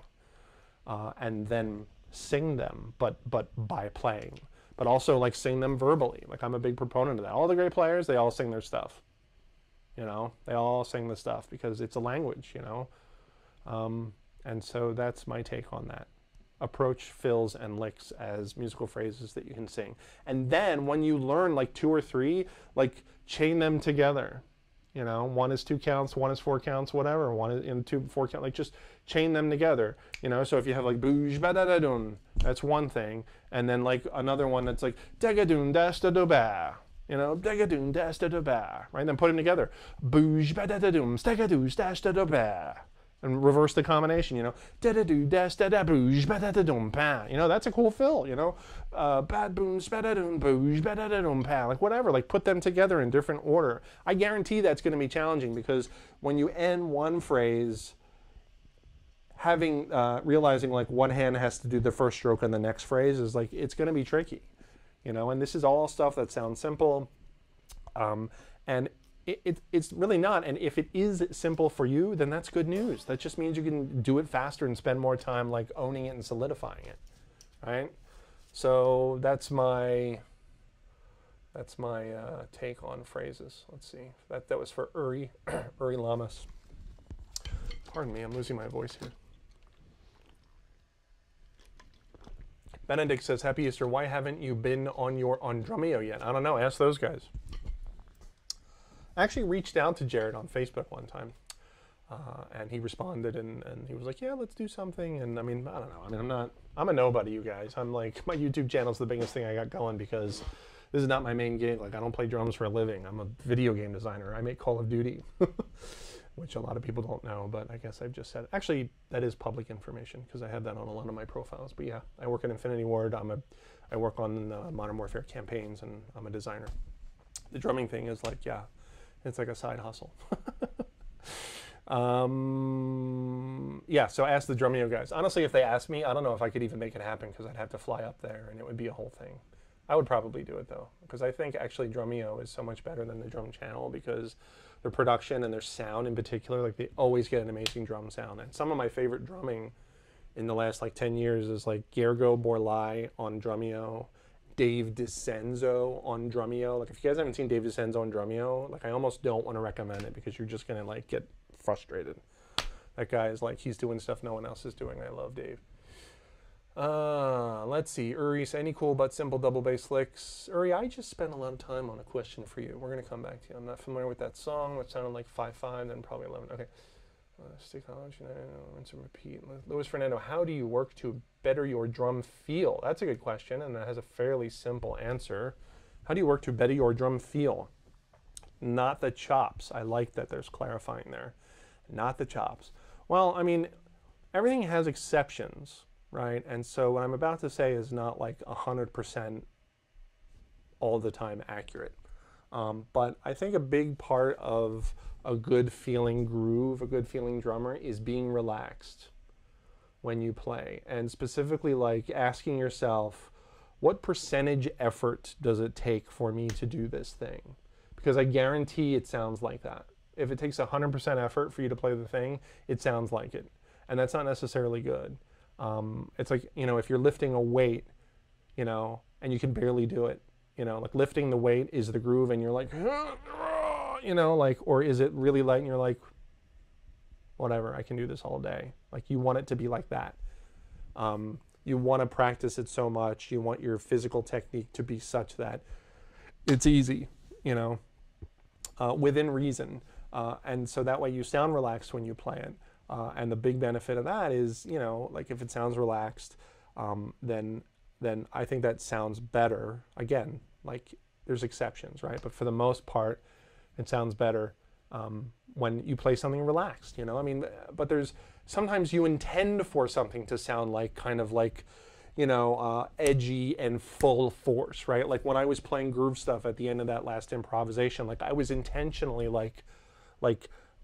and then sing them, but by playing. But also, like, sing them verbally. Like, I'm a big proponent of that. All the great players, they all sing their stuff. You know, they all sing the stuff because it's a language, you know. And so that's my take on that. Approach fills and licks as musical phrases that you can sing. And then when you learn like 2 or 3, like, chain them together. You know, 1 is 2 counts, 1 is 4 counts, whatever. 1 is in 2, 4 counts. Like, just chain them together. You know, so if you have like bouge ba da da dun, that's one thing, and then like another one that's like dagadun dash da do ba. You know, dagadun dash da do ba. Right? Then put them together. Bouge ba da da dum, stagadoo dash da do ba. And reverse the combination, you know, da da do dash da da bouge ba da da dum pa. You know, that's a cool fill, you know, bad boom ba da dum bouge ba da da dum pa. Like, whatever, like, put them together in different order. I guarantee that's going to be challenging because when you end one phrase, having realizing like one hand has to do the first stroke on the next phrase is like, it's going to be tricky, you know. And this is all stuff that sounds simple, and it's really not. And if it is simple for you, then that's good news. That just means you can do it faster and spend more time like owning it and solidifying it, right? So that's my take on phrases. Let's see. That was for Uri Lamas. Pardon me, I'm losing my voice here. Benedict says, Happy Easter. Why haven't you been on Drumeo yet? I don't know. Ask those guys. I actually reached out to Jared on Facebook one time, and he responded, and he was like, yeah, let's do something. And I mean, I don't know. I mean, I'm a nobody, you guys. I'm like, my YouTube channel's the biggest thing I got going because this is not my main gig. Like, I don't play drums for a living. I'm a video game designer. I make Call of Duty, which a lot of people don't know, but I guess I've just said it. Actually, that is public information because I have that on a lot of my profiles. But yeah, I work at Infinity Ward. I work on Modern Warfare campaigns, and I'm a designer. The drumming thing is like, yeah, it's like a side hustle. Yeah, so ask the Drumeo guys. Honestly, if they asked me, I don't know if I could even make it happen because I'd have to fly up there and it would be a whole thing. I would probably do it though, because I think actually Drumeo is so much better than the drum channel because their production and their sound in particular, like, they always get an amazing drum sound. And some of my favorite drumming in the last like 10 years is like Gergo Borlai on Drumeo, Dave DiCenzo on Drumeo. Like, if you guys haven't seen Dave DiCenzo on Drumeo, like, I almost don't want to recommend it because you're just gonna like get frustrated. That guy is like, he's doing stuff no one else is doing. I love Dave. Let's see. Uri, any cool but simple double bass licks? Uri, I just spent a lot of time on a question for you. We're gonna come back to you. I'm not familiar with that song, which sounded like 5/5, then probably 11. Okay. Stick on, rinse and repeat. Luis Fernando, how do you work to better your drum feel? That's a good question, and that has a fairly simple answer. How do you work to better your drum feel? Not the chops. I like that there's clarifying there. Not the chops. Well, I mean, everything has exceptions, right? And so what I'm about to say is not like 100% all the time accurate. But I think a big part of a good feeling groove, a good feeling drummer, is being relaxed when you play. And specifically like asking yourself, what percentage effort does it take for me to do this thing? Because I guarantee it sounds like that. If it takes 100% effort for you to play the thing, it sounds like it. And that's not necessarily good. It's like, you know, if you're lifting a weight, you know, and you can barely do it, you know, like lifting the weight is the groove and you're like, you know, like, or is it really light and you're like, whatever, I can do this all day. Like you want it to be like that. You want to practice it so much. You want your physical technique to be such that it's easy, you know, within reason. And so that way you sound relaxed when you play it. And the big benefit of that is, you know, like if it sounds relaxed, then I think that sounds better. Again, like there's exceptions, right? But for the most part, it sounds better when you play something relaxed, you know? I mean, but there's sometimes you intend for something to sound like kind of like, you know, edgy and full force, right? Like when I was playing groove stuff at the end of that last improvisation, like I was intentionally like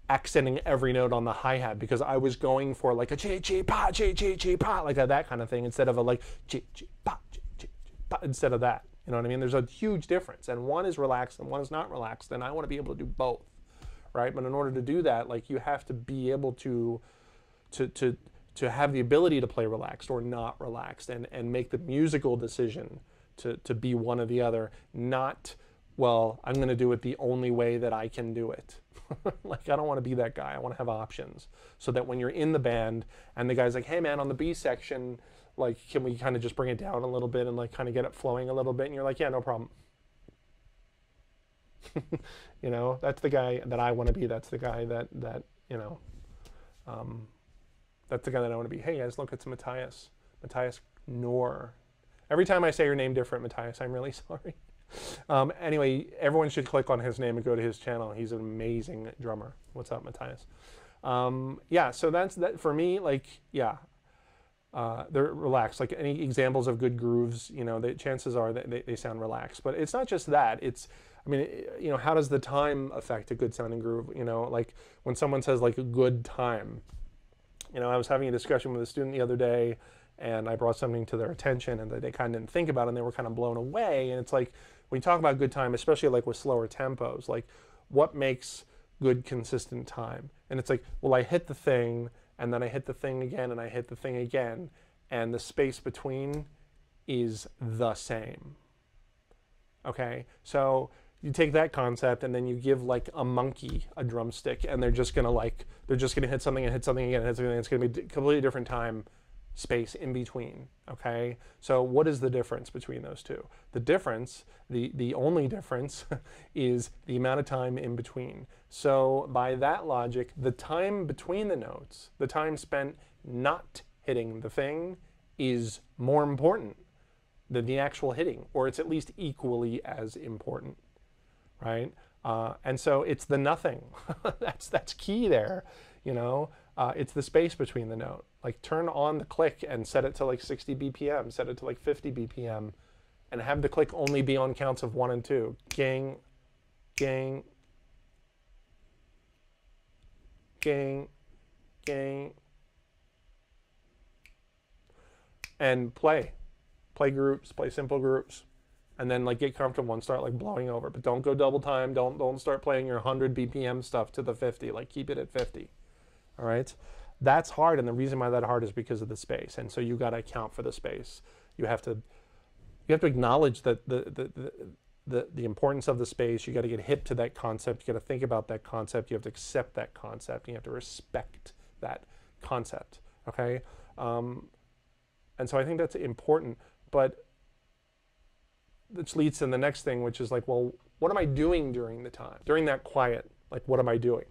accenting every note on the hi-hat because I was going for like a chi-chi-pa, chi-chi-chi-pa, like that kind of thing instead of a like chi-chi-pa, chi-chi-pa, instead of that. You know what I mean? There's a huge difference, and one is relaxed and one is not relaxed, and I want to be able to do both, right? But in order to do that, like you have to be able to have the ability to play relaxed or not relaxed, and make the musical decision to be one or the other, not, well, I'm going to do it the only way that I can do it. Like, I don't want to be that guy. I want to have options so that when you're in the band and the guy's like, hey man, on the B section, like, can we kind of just bring it down a little bit and like kind of get it flowing a little bit? And you're like, yeah, no problem. You know, that's the guy that I want to be. That's the guy that you know, that's the guy that I want to be. Hey guys, look, it's Matthias Knorr. Every time I say your name different, Matthias, I'm really sorry. Anyway, everyone should click on his name and go to his channel. He's an amazing drummer. What's up, Matthias? Yeah, so that's that for me. Like, yeah, they're relaxed. Like any examples of good grooves, you know, the chances are that they sound relaxed. But it's not just that. It's, I mean, you know, how does the time affect a good sounding groove? You know, like when someone says like a good time. You know, I was having a discussion with a student the other day, and I brought something to their attention and that they kind of didn't think about it, and they were kind of blown away. And it's like, when you talk about good time, especially like with slower tempos, like what makes good consistent time? And it's like, well, I hit the thing and then I hit the thing again and I hit the thing again, and the space between is the same. Okay, so you take that concept and then you give like a monkey a drumstick, and they're just gonna hit something and hit something again and hit something, and it's gonna be a completely different time space in between. Okay, so what is the difference between those two? The difference, the only difference, is the amount of time in between. So by that logic, the time between the notes, the time spent not hitting the thing, is more important than the actual hitting, or it's at least equally as important, right? And so it's the nothing. that's key there, you know. It's the space between the note. Like turn on the click and set it to like 60 BPM, set it to like 50 BPM, and have the click only be on counts of 1 and 2. Gang, gang, gang, gang. And play groups, play simple groups, and then like get comfortable and start like blowing over. But don't go double time. Don't start playing your 100 BPM stuff to the 50. Like keep it at 50. All right, that's hard, and the reason why that's hard is because of the space. And so you got to account for the space. You have to acknowledge that the importance of the space. You got to get hip to that concept. You got to think about that concept. You have to accept that concept. You have to respect that concept. Okay, and so I think that's important. But which leads to the next thing, which is like, well, what am I doing during the time? During that quiet, like what am I doing?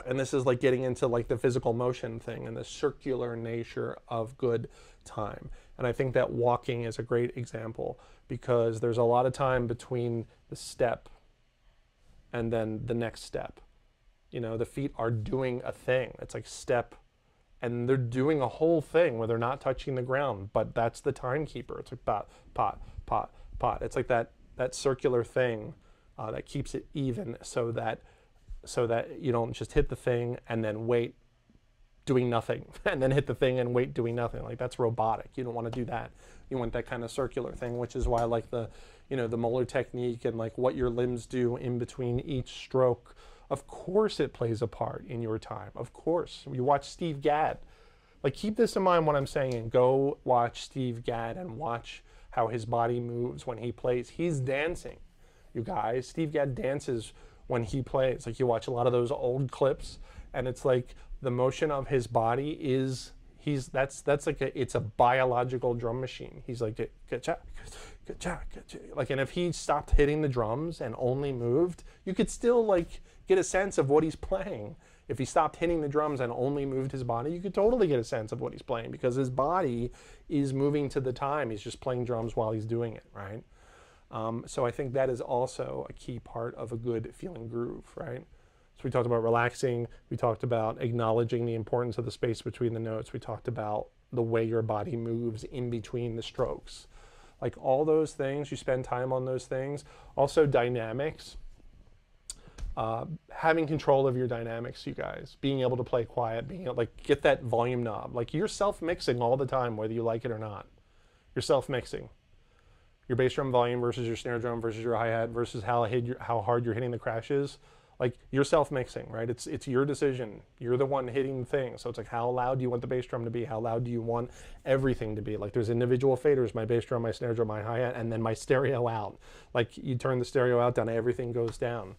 And this is like getting into like the physical motion thing and the circular nature of good time. And I think that walking is a great example, because there's a lot of time between the step and then the next step. You know, the feet are doing a thing. It's like step and they're doing a whole thing where they're not touching the ground, but that's the timekeeper. It's like pot, pot, pot, pot. It's like that circular thing that keeps it even, so that you don't just hit the thing and then wait doing nothing, and then hit the thing and wait doing nothing. Like, that's robotic. You don't want to do that. You want that kind of circular thing, which is why I like the Moeller technique and like what your limbs do in between each stroke. Of course it plays a part in your time. Of course. You watch Steve Gadd. Like, keep this in mind when I'm saying, and go watch Steve Gadd and watch how his body moves when he plays. He's dancing, you guys. Steve Gadd dances when he plays. Like, you watch a lot of those old clips, and it's like the motion of his body is, that's like it's a biological drum machine. He's like, like, and if he stopped hitting the drums and only moved, you could still like get a sense of what he's playing. If he stopped hitting the drums and only moved his body, you could totally get a sense of what he's playing, because his body is moving to the time. He's just playing drums while he's doing it, right? So I think that is also a key part of a good feeling groove, right? So we talked about relaxing. We talked about acknowledging the importance of the space between the notes. We talked about the way your body moves in between the strokes. Like, all those things, you spend time on those things. Also, dynamics. Having control of your dynamics, you guys. Being able to play quiet, being able to, like, get that volume knob. Like, you're self-mixing all the time, whether you like it or not. You're self-mixing. Your bass drum volume versus your snare drum versus your hi-hat versus how hard you're hitting the crashes. Like, you're self-mixing, right? It's your decision. You're the one hitting the thing. So it's like, how loud do you want the bass drum to be? How loud do you want everything to be? Like, there's individual faders, my bass drum, my snare drum, my hi-hat, and then my stereo out. Like, you turn the stereo out down, everything goes down.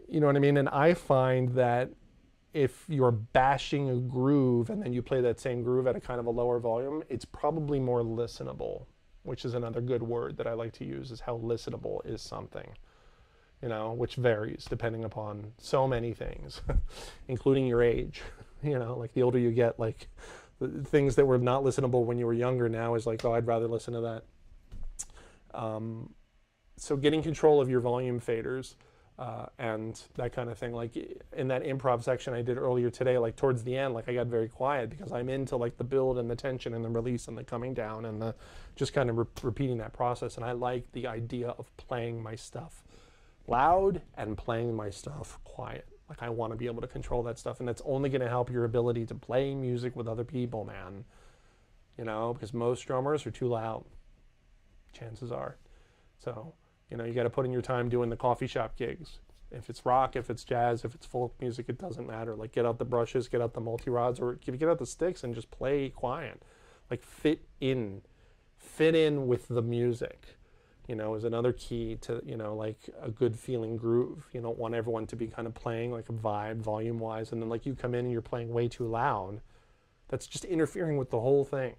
You know what I mean? And I find that if you're bashing a groove and then you play that same groove at a kind of a lower volume, it's probably more listenable, which is another good word that I like to use, is how listenable is something. You know, which varies depending upon so many things, including your age. You know, like, the older you get, like, the things that were not listenable when you were younger now is like, oh, I'd rather listen to that. So getting control of your volume faders and that kind of thing. Like, in that improv section I did earlier today, like, towards the end, like, I got very quiet because I'm into like the build and the tension and the release and the coming down and the just kind of repeating that process. And I like the idea of playing my stuff loud and playing my stuff quiet. Like, I want to be able to control that stuff, and that's only going to help your ability to play music with other people, man. You know, because most drummers are too loud, chances are. So, you know, you got to put in your time doing the coffee shop gigs. If it's rock, if it's jazz, if it's folk music, it doesn't matter. Like, get out the brushes, get out the multi-rods, or get out the sticks and just play quiet. Like, fit in with the music. You know, is another key to, you know, like, a good feeling groove. You don't want everyone to be kind of playing like a vibe volume wise, and then like you come in and you're playing way too loud. That's just interfering with the whole thing.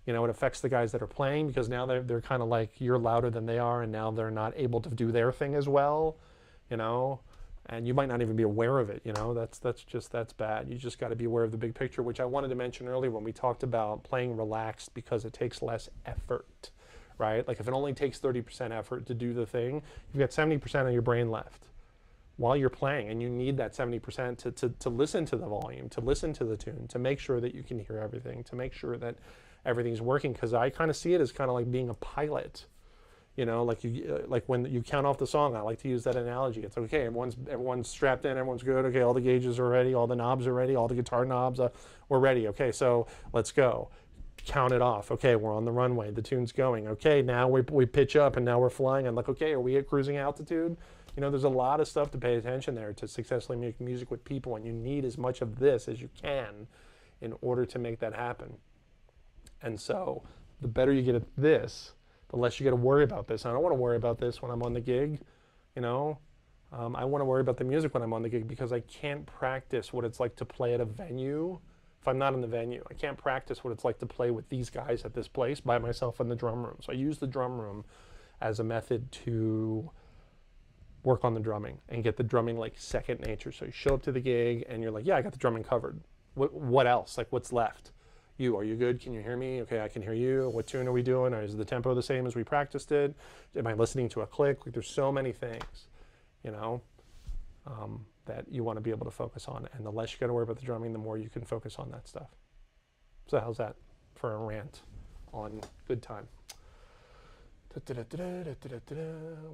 You know, it affects the guys that are playing, because now they're kind of like, you're louder than they are, and now they're not able to do their thing as well, you know, and you might not even be aware of it. You know, that's bad. You just got to be aware of the big picture, which I wanted to mention earlier when we talked about playing relaxed, because it takes less effort. Right? Like, if it only takes 30% effort to do the thing, you've got 70% of your brain left while you're playing, and you need that 70% to listen to the volume, to listen to the tune, to make sure that you can hear everything, to make sure that everything's working. Because I kind of see it as kind of like being a pilot. You know, like, like when you count off the song, I like to use that analogy. It's okay, everyone's strapped in, everyone's good. Okay, all the gauges are ready, all the knobs are ready, all the guitar knobs we're ready. Okay, so let's go. Count it off. Okay, we're on the runway. The tune's going. Okay, now we pitch up and now we're flying. I'm like, okay, are we at cruising altitude? You know, there's a lot of stuff to pay attention there to successfully make music with people, and you need as much of this as you can in order to make that happen. And so the better you get at this, the less you got to worry about this. I don't want to worry about this when I'm on the gig, you know. I want to worry about the music when I'm on the gig, because I can't practice what it's like to play at a venue if I'm not in the venue. I can't practice what it's like to play with these guys at this place by myself in the drum room. So I use the drum room as a method to work on the drumming and get the drumming like second nature. So you show up to the gig and you're like, yeah, I got the drumming covered. What else? Like, what's left? Are you good? Can you hear me? Okay, I can hear you. What tune are we doing? Is the tempo the same as we practiced it? Am I listening to a click? Like, there's so many things, you know. that you want to be able to focus on. And the less you got to worry about the drumming, the more you can focus on that stuff. So how's that for a rant on good time? What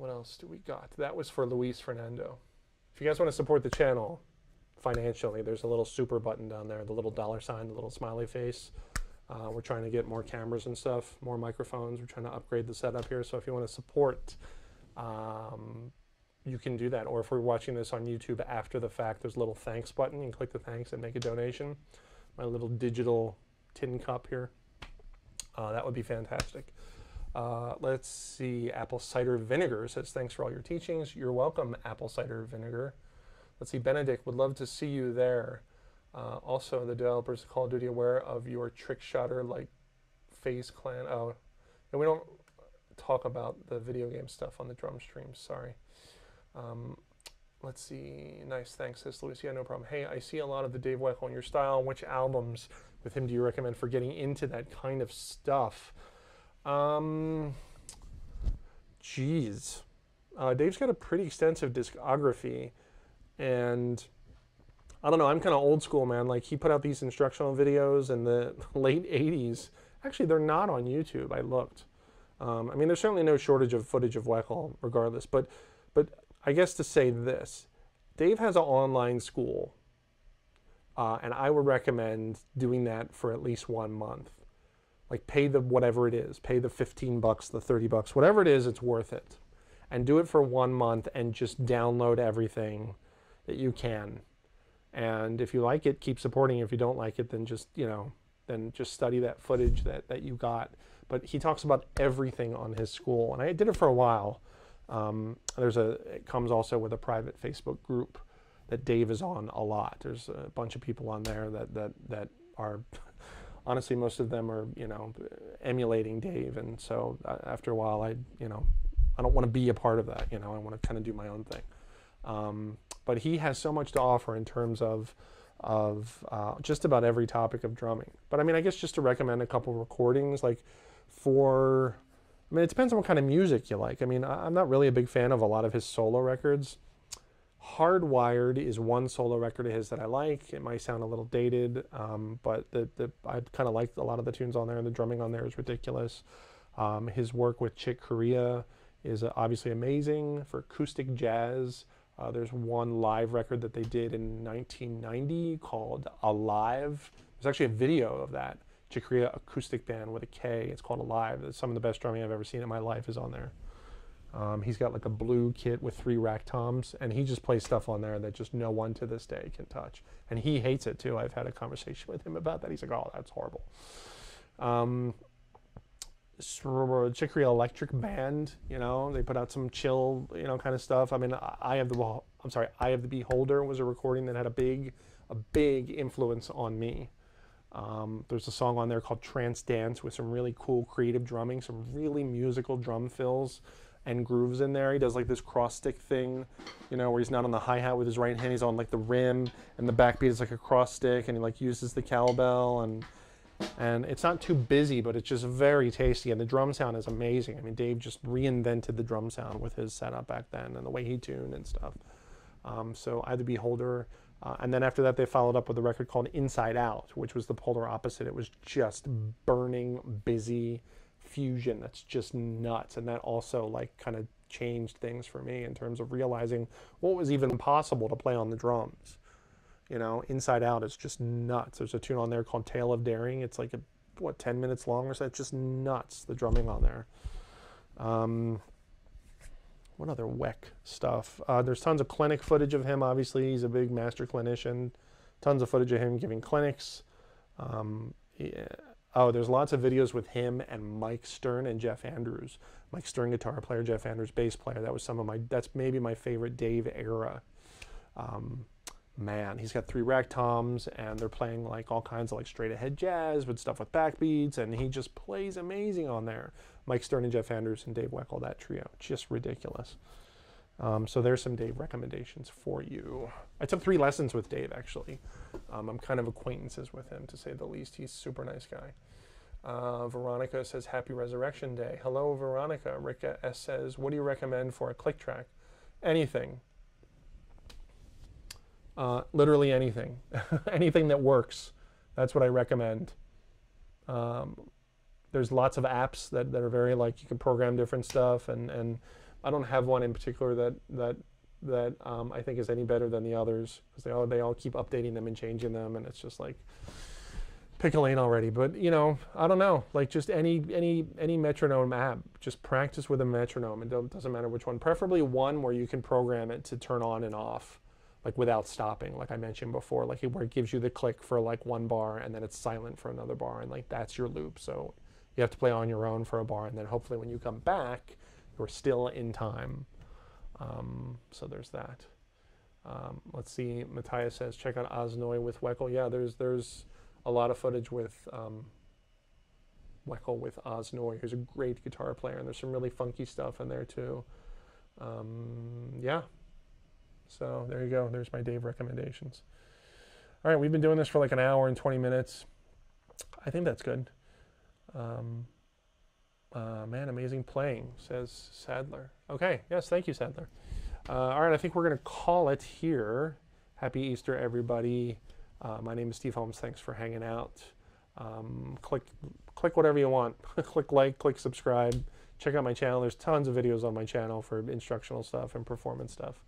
else do we got? That was for Luis Fernando. If you guys want to support the channel financially, there's a little super button down there, the little $sign, the little smiley face. We're trying to get more cameras and stuff, more microphones. We're trying to upgrade the setup here. So if you want to support, you can do that. Or if we're watching this on YouTube after the fact, there's a little thanks button. You can click the thanks and make a donation. My little digital tin cup here. That would be fantastic. Let's see. Apple cider vinegar says, thanks for all your teachings. You're welcome, apple cider vinegar. Let's see. Benedict, would love to see you there. Also, the developers of Call of Duty aware of your trick shotter like FaZe Clan. Oh, and we don't talk about the video game stuff on the drum streams. Sorry. Let's see. Nice. Thanks, says Luis. Yeah, no problem. Hey, I see a lot of the Dave Weckl in your style. Which albums with him do you recommend for getting into that kind of stuff? Geez. Dave's got a pretty extensive discography, and I don't know, I'm kind of old school, man. Like, he put out these instructional videos in the late 80s. Actually, they're not on YouTube. I looked. I mean, there's certainly no shortage of footage of Weckl, regardless. But I guess to say this, Dave has an online school, and I would recommend doing that for at least 1 month. Like, pay the whatever it is. Pay the $15, the $30, whatever it is, it's worth it. And do it for 1 month and just download everything that you can. And if you like it, keep supporting. If you don't like it, then just, then just study that footage that you got. But he talks about everything on his school, and I did it for a while. It comes also with a private Facebook group that Dave is on a lot. There's a bunch of people on there that are, honestly, most of them are, emulating Dave. And so after a while, I don't want to be a part of that. I want to kind of do my own thing. But he has so much to offer in terms of just about every topic of drumming. But I mean, I guess just to recommend a couple recordings, like it depends on what kind of music you like. I mean, I'm not really a big fan of a lot of his solo records. Hardwired is one solo record of his that I like. It might sound a little dated, but I kind of like a lot of the tunes on there, and the drumming on there is ridiculous. His work with Chick Corea is obviously amazing for acoustic jazz. There's one live record that they did in 1990 called Alive. There's actually a video of that. Chick Corea acoustic band with a K. It's called Alive. Some of the best drumming I've ever seen in my life is on there. He's got like a blue kit with 3 rack toms, and he just plays stuff on there that just no one to this day can touch. And he hates it too. I've had a conversation with him about that. He's like, oh, that's horrible. Chick Corea Electric Band, they put out some chill, kind of stuff. I mean, Eye of the Beholder was a recording that had a big influence on me. There's a song on there called Trance Dance with some really cool creative drumming, some really musical drum fills and grooves in there. He does like this cross stick thing, where he's not on the hi-hat with his right hand, he's on like the rim, and the backbeat is like a cross stick, and he like uses the cowbell, and it's not too busy, but it's just very tasty, and the drum sound is amazing. I mean, Dave just reinvented the drum sound with his setup back then and the way he tuned and stuff. So Eye of the Beholder. And then after that, they followed up with a record called Inside Out, which was the polar opposite. It was just burning, busy fusion that's just nuts. And that also like kind of changed things for me in terms of realizing what was even possible to play on the drums. Inside Out is just nuts. There's a tune on there called Tale of Daring. It's like 10 minutes long or so. It's just nuts, the drumming on there. What other Weck stuff? There's tons of clinic footage of him, obviously. He's a big master clinician. Tons of footage of him giving clinics. There's lots of videos with him and Mike Stern and Jeff Andrews. Mike Stern, guitar player, Jeff Andrews, bass player. That's maybe my favorite Dave era. Man, he's got 3 rack toms, and they're playing like all kinds of like straight ahead jazz with stuff with backbeats, and he just plays amazing on there. Mike Stern and Jeff Andrews and Dave Weckl, that trio, just ridiculous. So there's some Dave recommendations for you. I took 3 lessons with Dave, actually. I'm kind of acquaintances with him, to say the least. He's a super nice guy. Veronica says, Happy Resurrection Day. Hello, Veronica. Rika S says, what do you recommend for a click track? Anything. Literally anything. Anything that works. That's what I recommend. There's lots of apps that are very like you can program different stuff, and I don't have one in particular that I think is any better than the others, because they all keep updating them and changing them, and it's just like pick a lane already. But you know, I don't know, like just any metronome app, just practice with a metronome. It doesn't matter which one, preferably one where you can program it to turn on and off like without stopping, like I mentioned before, like where it gives you the click for like one bar and then it's silent for another bar, and like that's your loop. So you have to play on your own for a bar, and then hopefully when you come back you're still in time. So there's that. Let's see, Matthias says check out Osnoy with Weckl. Yeah, there's a lot of footage with Weckl with Osnoy, who's a great guitar player, and there's some really funky stuff in there too. Yeah. So there you go. There's my Dave recommendations. All right, we've been doing this for like an hour and 20 minutes. I think that's good. Man, amazing playing, says Sadler. Okay, yes, thank you, Sadler. All right, I think we're going to call it here. Happy Easter, everybody. My name is Steve Holmes. Thanks for hanging out. Click whatever you want. Click like, click subscribe. Check out my channel. There's tons of videos on my channel for instructional stuff and performance stuff.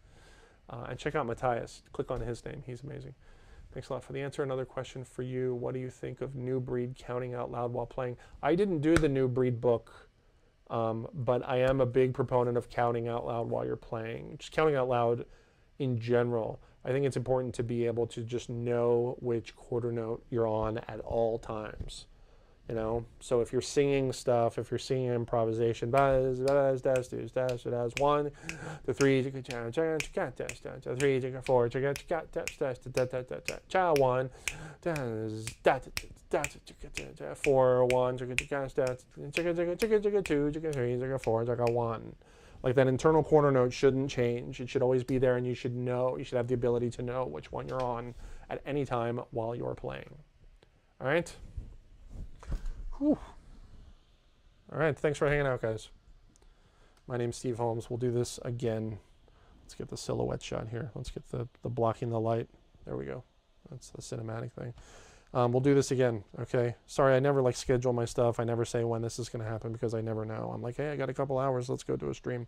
And check out Matthias. Click on his name. He's amazing. Thanks a lot for the answer. Another question for you. What do you think of New Breed counting out loud while playing? I didn't do the New Breed book, but I am a big proponent of counting out loud while you're playing. Just counting out loud in general. I think it's important to be able to just know which quarter note you're on at all times. You know, so if you're singing stuff, if you're singing improvisation, 1 to 3, 3 to 4, 1, 4 1, 2, 3, 4, 1. Like that internal quarter note shouldn't change. It should always be there, and you should know. You should have the ability to know which one you're on at any time while you're playing. All right. Whew. All right, thanks for hanging out, guys. My name's Steve Holmes. We'll do this again. Let's get the silhouette shot here. Let's get the blocking the light. There we go. That's the cinematic thing. We'll do this again, okay? Sorry, I never like schedule my stuff. I never say when this is going to happen because I never know. I'm like, hey, I got a couple hours. Let's go do a stream.